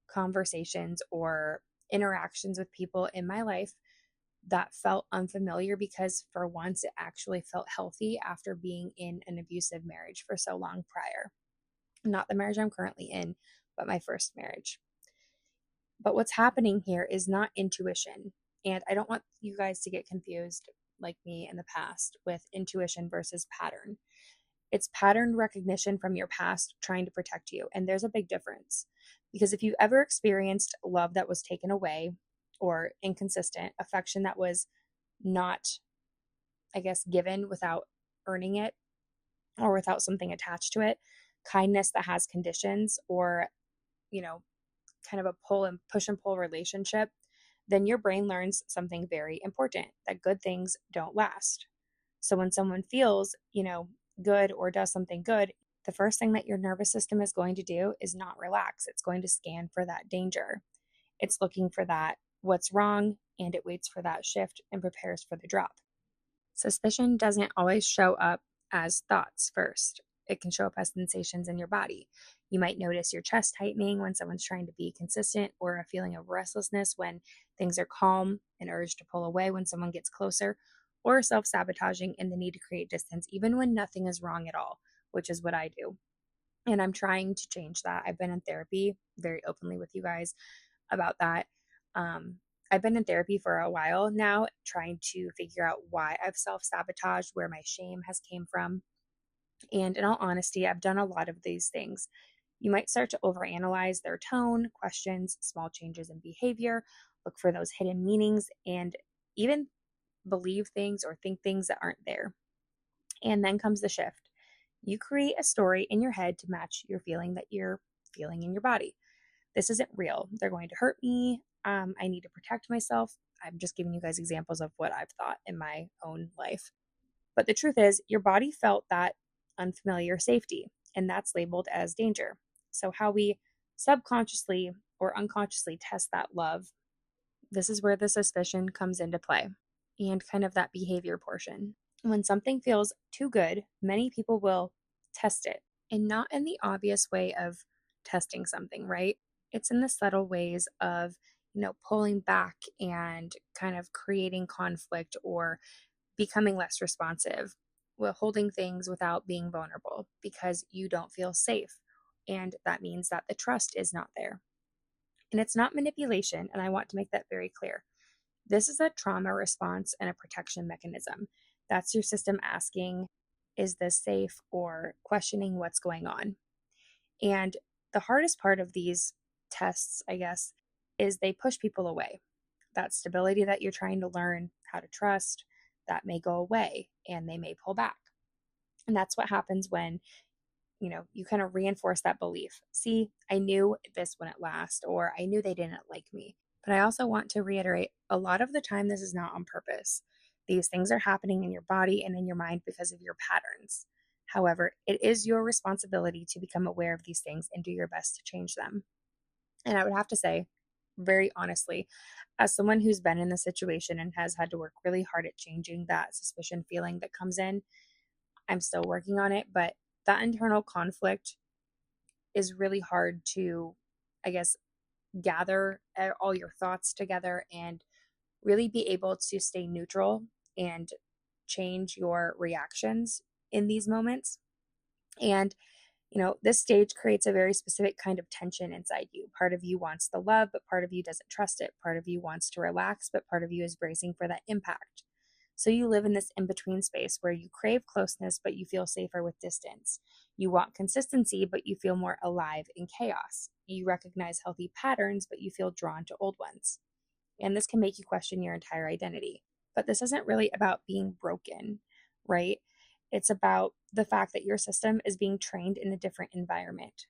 conversations or interactions with people in my life that felt unfamiliar because for once it actually felt healthy after being in an abusive marriage for so long prior. Not the marriage I'm currently in, but my first marriage. But what's happening here is not intuition. And I don't want you guys to get confused like me in the past with intuition versus pattern. It's pattern recognition from your past trying to protect you. And there's a big difference. Because if you've ever experienced love that was taken away or inconsistent, affection that was not, I guess, given without earning it or without something attached to it, kindness that has conditions, or, you know, kind of a pull and push and pull relationship, then your brain learns something very important, that good things don't last. So when someone feels, good or does something good, the first thing that your nervous system is going to do is not relax. It's going to scan for that danger. It's looking for that what's wrong, and it waits for that shift and prepares for the drop. Suspicion doesn't always show up as thoughts first. It can show up as sensations in your body. You might notice your chest tightening when someone's trying to be consistent, or a feeling of restlessness when things are calm, an urge to pull away when someone gets closer, or self-sabotaging and the need to create distance even when nothing is wrong at all, which is what I do. And I'm trying to change that. I've been in therapy very openly with you guys about that. I've been in therapy for a while now, trying to figure out why I've self-sabotaged, where my shame has came from. And in all honesty, I've done a lot of these things. You might start to overanalyze their tone, questions, small changes in behavior, look for those hidden meanings, and even believe things or think things that aren't there. And then comes the shift. You create a story in your head to match your feeling that you're feeling in your body. This isn't real. They're going to hurt me. I need to protect myself. I'm just giving you guys examples of what I've thought in my own life. But the truth is, your body felt that unfamiliar safety, and that's labeled as danger. So, how we subconsciously or unconsciously test that love, this is where the suspicion comes into play, and kind of that behavior portion. When something feels too good, many people will test it, and not in the obvious way of testing something, right? It's in the subtle ways of, pulling back and kind of creating conflict or becoming less responsive, holding things without being vulnerable because you don't feel safe. And that means that the trust is not there. And it's not manipulation. And I want to make that very clear. This is a trauma response and a protection mechanism. That's your system asking, is this safe, or questioning what's going on. And the hardest part of these tests, I guess, is they push people away. That stability that you're trying to learn how to trust, that may go away and they may pull back. And that's what happens when you kind of reinforce that belief. See, I knew this wouldn't last, or I knew they didn't like me. But I also want to reiterate, a lot of the time, this is not on purpose. These things are happening in your body and in your mind because of your patterns. However, it is your responsibility to become aware of these things and do your best to change them. And I would have to say, very honestly, as someone who's been in this situation and has had to work really hard at changing that suspicion feeling that comes in, I'm still working on it, but that internal conflict is really hard to, I guess, gather all your thoughts together and really be able to stay neutral and change your reactions in these moments. And this stage creates a very specific kind of tension inside you. Part of you wants the love, but part of you doesn't trust it. Part of you wants to relax, but part of you is bracing for that impact. So you live in this in between space where you crave closeness, but you feel safer with distance. You want consistency, but you feel more alive in chaos. You recognize healthy patterns, but you feel drawn to old ones. And this can make you question your entire identity. But this isn't really about being broken, right? It's about the fact that your system is being trained in a different environment.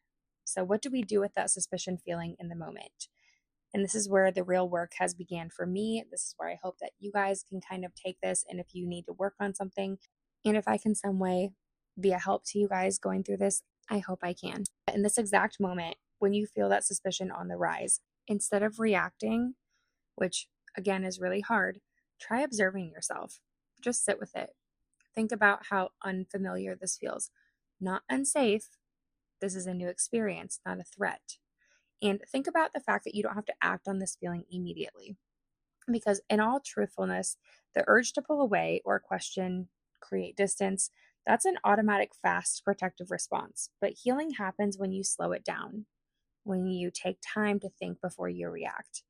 So, what do we do with that suspicion feeling in the moment? And this is where the real work has began for me. This is where I hope that you guys can kind of take this. And if you need to work on something, and if I can some way be a help to you guys going through this, I hope I can. In this exact moment, when you feel that suspicion on the rise, instead of reacting, which again is really hard, try observing yourself. Just sit with it. Think about how unfamiliar this feels. Not unsafe. This is a new experience, not a threat. And think about the fact that you don't have to act on this feeling immediately. Because, in all truthfulness, the urge to pull away or question, create distance, that's an automatic, fast, protective response. But healing happens when you slow it down, when you take time to think before you react,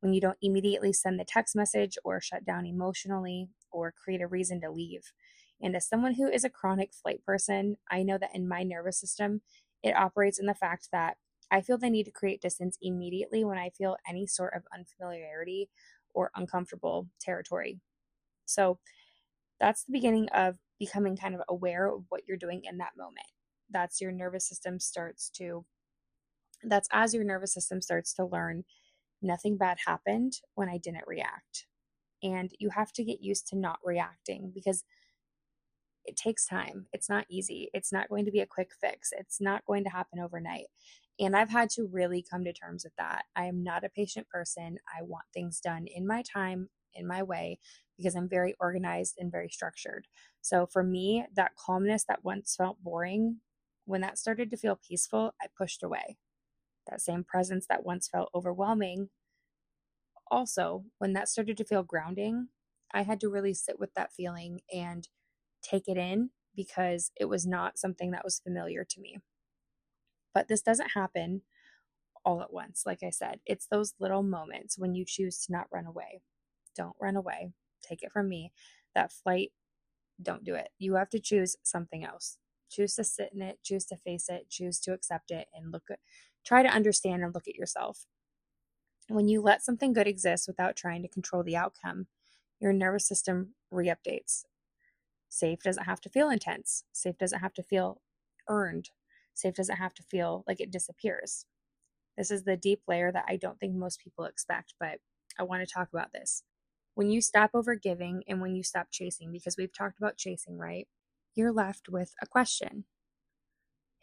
when you don't immediately send the text message or shut down emotionally or create a reason to leave. And as someone who is a chronic flight person, I know that in my nervous system, it operates in the fact that I feel the need to create distance immediately when I feel any sort of unfamiliarity or uncomfortable territory. So that's the beginning of becoming kind of aware of what you're doing in that moment. That's as your nervous system starts to learn nothing bad happened when I didn't react. And you have to get used to not reacting because it takes time. It's not easy. It's not going to be a quick fix. It's not going to happen overnight. And I've had to really come to terms with that. I am not a patient person. I want things done in my time, in my way, because I'm very organized and very structured. So for me, that calmness that once felt boring, when that started to feel peaceful, I pushed away. That same presence that once felt overwhelming, also, when that started to feel grounding, I had to really sit with that feeling and take it in because it was not something that was familiar to me. But this doesn't happen all at once. Like I said, it's those little moments when you choose to not run away. Don't run away. Take it from me. That flight, don't do it. You have to choose something else. Choose to sit in it, choose to face it, choose to accept it, and try to understand and look at yourself. When you let something good exist without trying to control the outcome, your nervous system re-updates. Safe doesn't have to feel intense. Safe doesn't have to feel earned. Safe doesn't have to feel like it disappears. This is the deep layer that I don't think most people expect, but I want to talk about this. When you stop over giving and when you stop chasing, because we've talked about chasing, right? You're left with a question.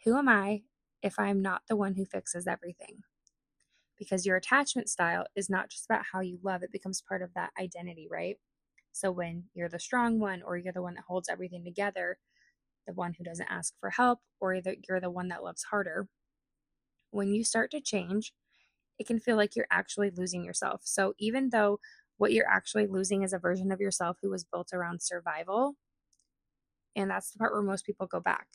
Who am I if I'm not the one who fixes everything? Because your attachment style is not just about how you love, it becomes part of that identity, right? So when you're the strong one or you're the one that holds everything together, the one who doesn't ask for help, or you're the one that loves harder, when you start to change, it can feel like you're actually losing yourself. So even though what you're actually losing is a version of yourself who was built around survival, and that's the part where most people go back,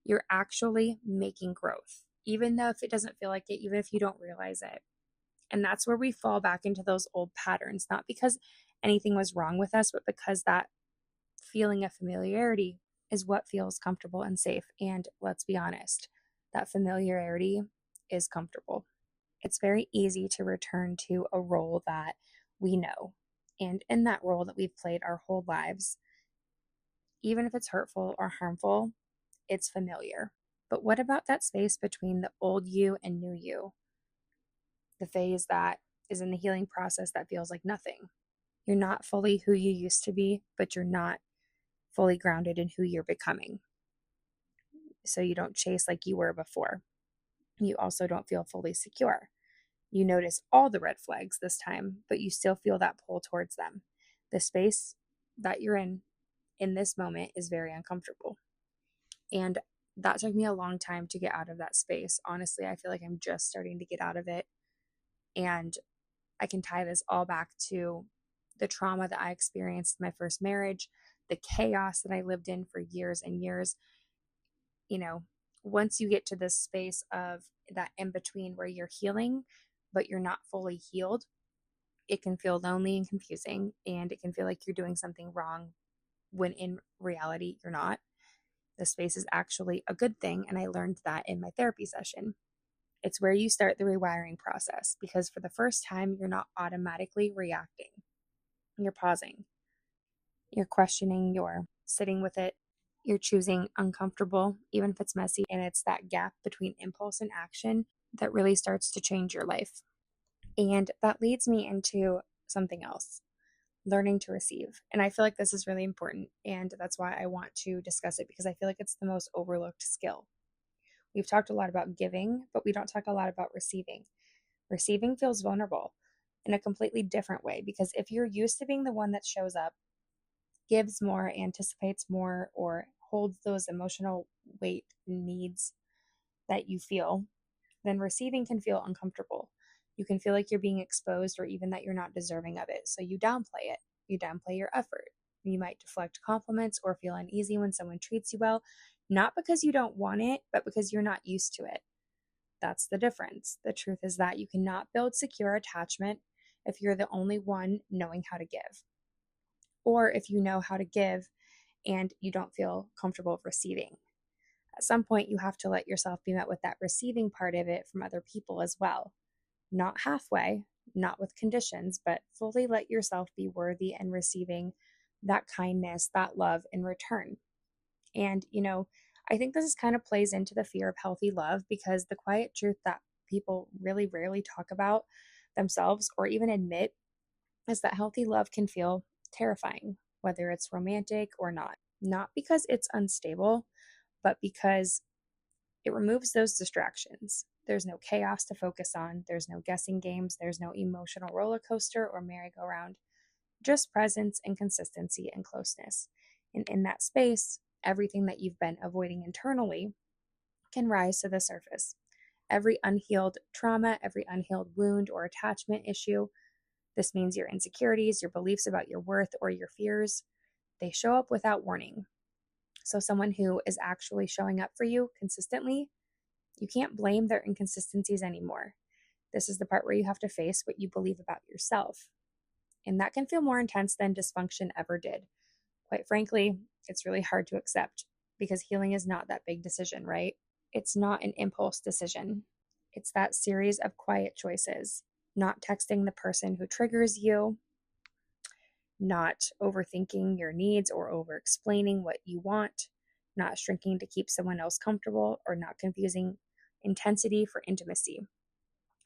you're actually making growth, even though if it doesn't feel like it, even if you don't realize it. And that's where we fall back into those old patterns, not because anything was wrong with us, but because that feeling of familiarity is what feels comfortable and safe. And let's be honest, that familiarity is comfortable. It's very easy to return to a role that we know. And in that role that we've played our whole lives, even if it's hurtful or harmful, it's familiar. But what about that space between the old you and new you? The phase that is in the healing process that feels like nothing. You're not fully who you used to be, but you're not fully grounded in who you're becoming. So you don't chase like you were before. You also don't feel fully secure. You notice all the red flags this time, but you still feel that pull towards them. The space that you're in this moment is very uncomfortable. And that took me a long time to get out of that space. Honestly, I feel like I'm just starting to get out of it. And I can tie this all back to the trauma that I experienced in my first marriage, the chaos that I lived in for years and years. You know, once you get to this space of that in between where you're healing, but you're not fully healed, it can feel lonely and confusing, and it can feel like you're doing something wrong when in reality, you're not. The space is actually a good thing, and I learned that in my therapy session. It's where you start the rewiring process because for the first time, you're not automatically reacting. You're pausing, you're questioning, you're sitting with it, you're choosing uncomfortable, even if it's messy. And it's that gap between impulse and action that really starts to change your life. And that leads me into something else, learning to receive. And I feel like this is really important. And that's why I want to discuss it because I feel like it's the most overlooked skill. We've talked a lot about giving, but we don't talk a lot about receiving. Receiving feels vulnerable in a completely different way because if you're used to being the one that shows up, gives more, anticipates more, or holds those emotional weight needs that you feel, then receiving can feel uncomfortable. You can feel like you're being exposed or even that you're not deserving of it. So you downplay it. You downplay your effort. You might deflect compliments or feel uneasy when someone treats you well, not because you don't want it, but because you're not used to it. That's the difference. The truth is that you cannot build secure attachment if you're the only one knowing how to give, or if you know how to give and you don't feel comfortable receiving. At some point, you have to let yourself be met with that receiving part of it from other people as well. Not halfway, not with conditions, but fully let yourself be worthy and receiving that kindness, that love in return. And, I think this kind of plays into the fear of healthy love because the quiet truth that people really rarely talk about themselves or even admit is that healthy love can feel terrifying, whether it's romantic or not. Not because it's unstable, but because it removes those distractions. There's no chaos to focus on, there's no guessing games, there's no emotional roller coaster or merry-go-round, just presence and consistency and closeness. And in that space, everything that you've been avoiding internally can rise to the surface. Every unhealed trauma, every unhealed wound or attachment issue, this means your insecurities, your beliefs about your worth, or your fears, they show up without warning. So someone who is actually showing up for you consistently, you can't blame their inconsistencies anymore. This is the part where you have to face what you believe about yourself. And that can feel more intense than dysfunction ever did. Quite frankly, it's really hard to accept because healing is not that big decision, right? It's not an impulse decision. It's that series of quiet choices, not texting the person who triggers you, not overthinking your needs or over explaining what you want, not shrinking to keep someone else comfortable, or not confusing intensity for intimacy.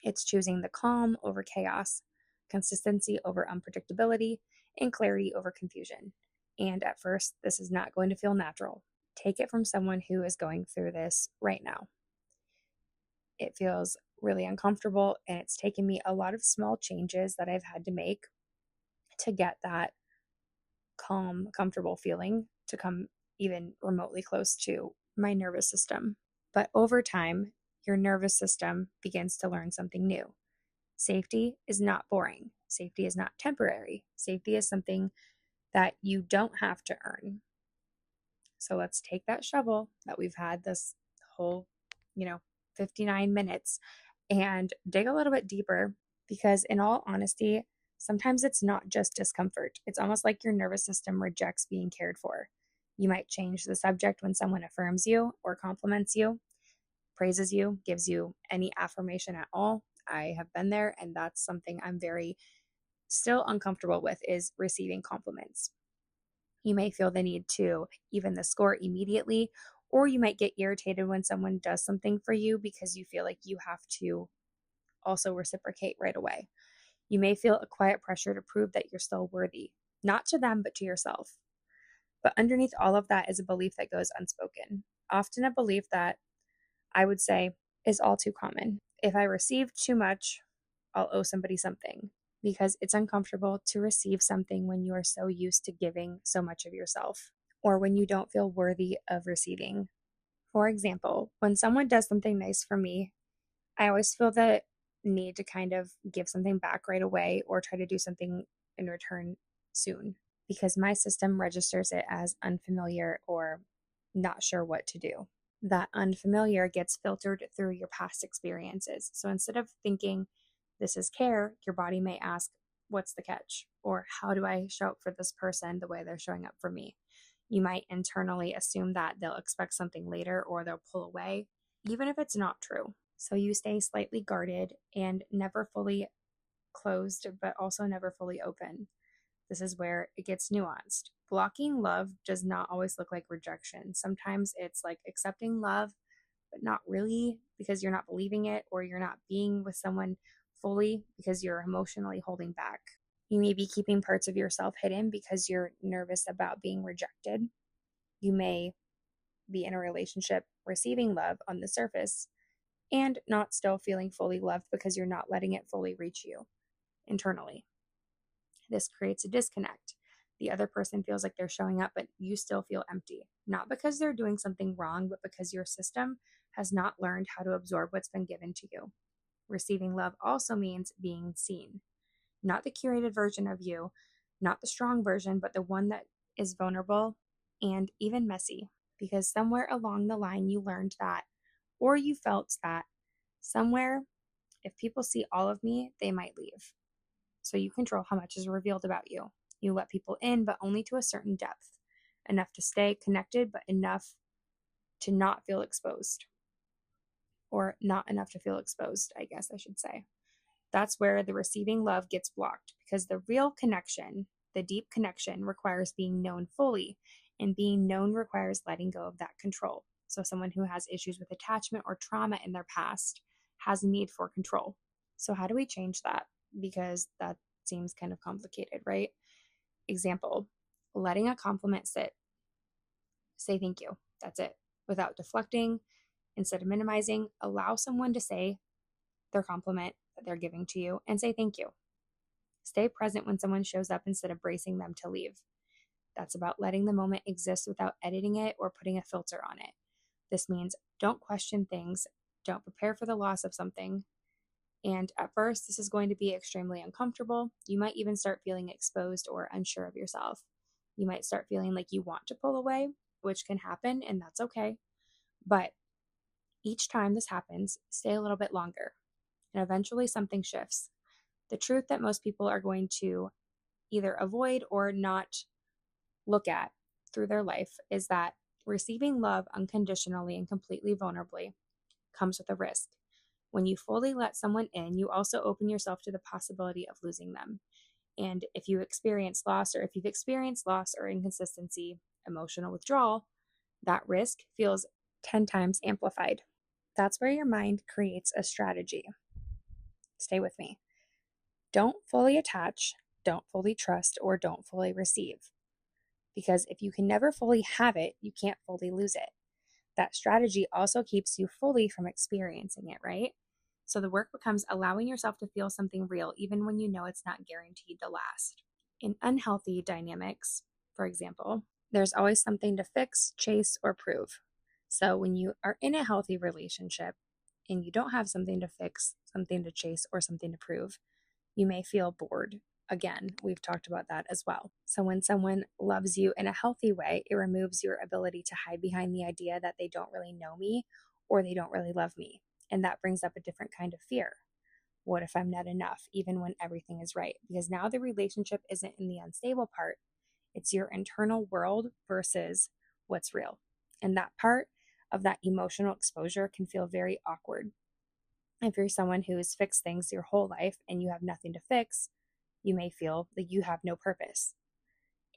It's choosing the calm over chaos, consistency over unpredictability, and clarity over confusion. And at first, this is not going to feel natural. Take it from someone who is going through this right now. It feels really uncomfortable, and it's taken me a lot of small changes that I've had to make to get that calm, comfortable feeling to come even remotely close to my nervous system. But over time, your nervous system begins to learn something new. Safety is not boring. Safety is not temporary. Safety is something that you don't have to earn. So let's take that shovel that we've had this whole, 59 minutes and dig a little bit deeper because, in all honesty, sometimes it's not just discomfort. It's almost like your nervous system rejects being cared for. You might change the subject when someone affirms you or compliments you, praises you, gives you any affirmation at all. I have been there, and that's something I'm very still uncomfortable with is receiving compliments. You may feel the need to even the score immediately Or you might get irritated when someone does something for you because you feel like you have to also reciprocate right away. You may feel a quiet pressure to prove that you're still worthy, not to them, but to yourself. But underneath all of that is a belief that goes unspoken, often a belief that I would say is all too common. If I receive too much, I'll owe somebody something, because it's uncomfortable to receive something when you are so used to giving so much of yourself, or when you don't feel worthy of receiving. For example, when someone does something nice for me, I always feel the need to kind of give something back right away or try to do something in return soon, because my system registers it as unfamiliar or not sure what to do. That unfamiliar gets filtered through your past experiences. So instead of thinking this is care, your body may ask, what's the catch? Or how do I show up for this person the way they're showing up for me? You might internally assume that they'll expect something later or they'll pull away, even if it's not true. So you stay slightly guarded and never fully closed, but also never fully open. This is where it gets nuanced. Blocking love does not always look like rejection. Sometimes it's like accepting love, but not really, because you're not believing it, or you're not being with someone fully because you're emotionally holding back. You may be keeping parts of yourself hidden because you're nervous about being rejected. You may be in a relationship receiving love on the surface and not still feeling fully loved because you're not letting it fully reach you internally. This creates a disconnect. The other person feels like they're showing up, but you still feel empty. Not because they're doing something wrong, but because your system has not learned how to absorb what's been given to you. Receiving love also means being seen. Not the curated version of you, not the strong version, but the one that is vulnerable and even messy. Because somewhere along the line you learned that, or you felt that somewhere, if people see all of me, they might leave. So you control how much is revealed about you. You let people in, but only to a certain depth, enough to stay connected, but enough to not feel exposed. Or not enough to feel exposed, I guess I should say. That's where the receiving love gets blocked, because the real connection, the deep connection, requires being known fully, and being known requires letting go of that control. So someone who has issues with attachment or trauma in their past has a need for control. So how do we change that? Because that seems kind of complicated, right? Example, letting a compliment sit. Say thank you. That's it. Without deflecting, instead of minimizing, allow someone to say their compliment that they're giving to you and say thank you. Stay present when someone shows up instead of bracing them to leave. That's about letting the moment exist without editing it or putting a filter on it. This means don't question things, don't prepare for the loss of something. And at first, this is going to be extremely uncomfortable. You might even start feeling exposed or unsure of yourself. You might start feeling like you want to pull away, which can happen, and that's okay. But each time this happens, stay a little bit longer, and eventually something shifts. The truth that most people are going to either avoid or not look at through their life is that receiving love unconditionally and completely vulnerably comes with a risk. When you fully let someone in, you also open yourself to the possibility of losing them. And if you experience loss, or if you've experienced loss or inconsistency, emotional withdrawal, that risk feels 10 times amplified. That's where your mind creates a strategy. Stay with me. Don't fully attach, don't fully trust, or don't fully receive. Because if you can never fully have it, you can't fully lose it. That strategy also keeps you fully from experiencing it, right? So the work becomes allowing yourself to feel something real, even when you know it's not guaranteed to last. In unhealthy dynamics, for example, there's always something to fix, chase, or prove. So when you are in a healthy relationship and you don't have something to fix, something to chase, or something to prove, you may feel bored. Again, we've talked about that as well. So when someone loves you in a healthy way, it removes your ability to hide behind the idea that they don't really know me or they don't really love me. And that brings up a different kind of fear. What if I'm not enough, even when everything is right? Because now the relationship isn't in the unstable part, it's your internal world versus what's real. And that part of that emotional exposure can feel very awkward. If you're someone who's fixed things your whole life and you have nothing to fix, you may feel that you have no purpose.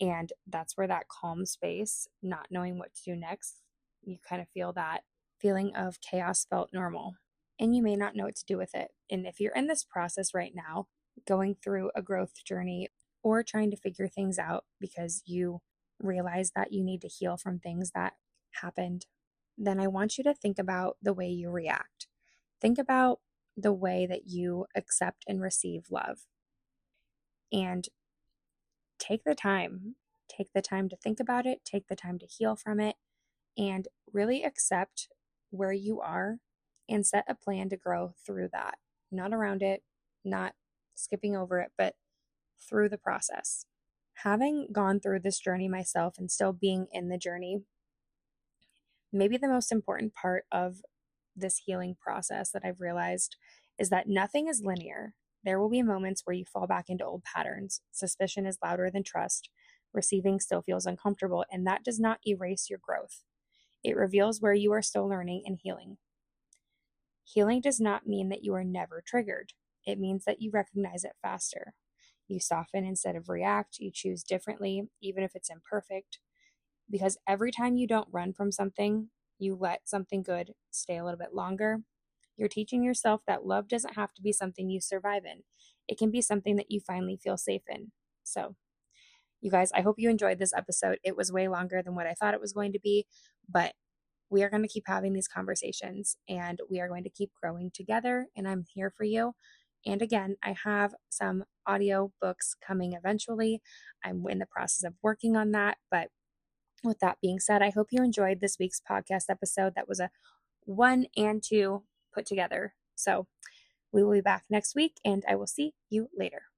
And that's where that calm space, not knowing what to do next, You kind of feel that feeling of chaos felt normal, and you may not know what to do with it. And if you're in this process right now, going through a growth journey or trying to figure things out because you realize that you need to heal from things that happened, then I want you to think about the way you react. Think about the way that you accept and receive love. And take the time. Take the time to think about it, take the time to heal from it, and really accept where you are and set a plan to grow through that. Not around it, not skipping over it, but through the process. Having gone through this journey myself and still being in the journey, maybe the most important part of this healing process that I've realized is that nothing is linear. There will be moments where you fall back into old patterns. Suspicion is louder than trust. Receiving still feels uncomfortable, and that does not erase your growth. It reveals where you are still learning and healing. Healing does not mean that you are never triggered. It means that you recognize it faster. You soften instead of react. You choose differently, even if it's imperfect. Because every time you don't run from something, you let something good stay a little bit longer. You're teaching yourself that love doesn't have to be something you survive in. It can be something that you finally feel safe in. So, you guys, I hope you enjoyed this episode. It was way longer than what I thought it was going to be, but we are going to keep having these conversations and we are going to keep growing together, and I'm here for you. And again, I have some audio books coming eventually. I'm in the process of working on that. But with that being said, I hope you enjoyed this week's podcast episode. That was a 1 and 2 put together. So we will be back next week, and I will see you later.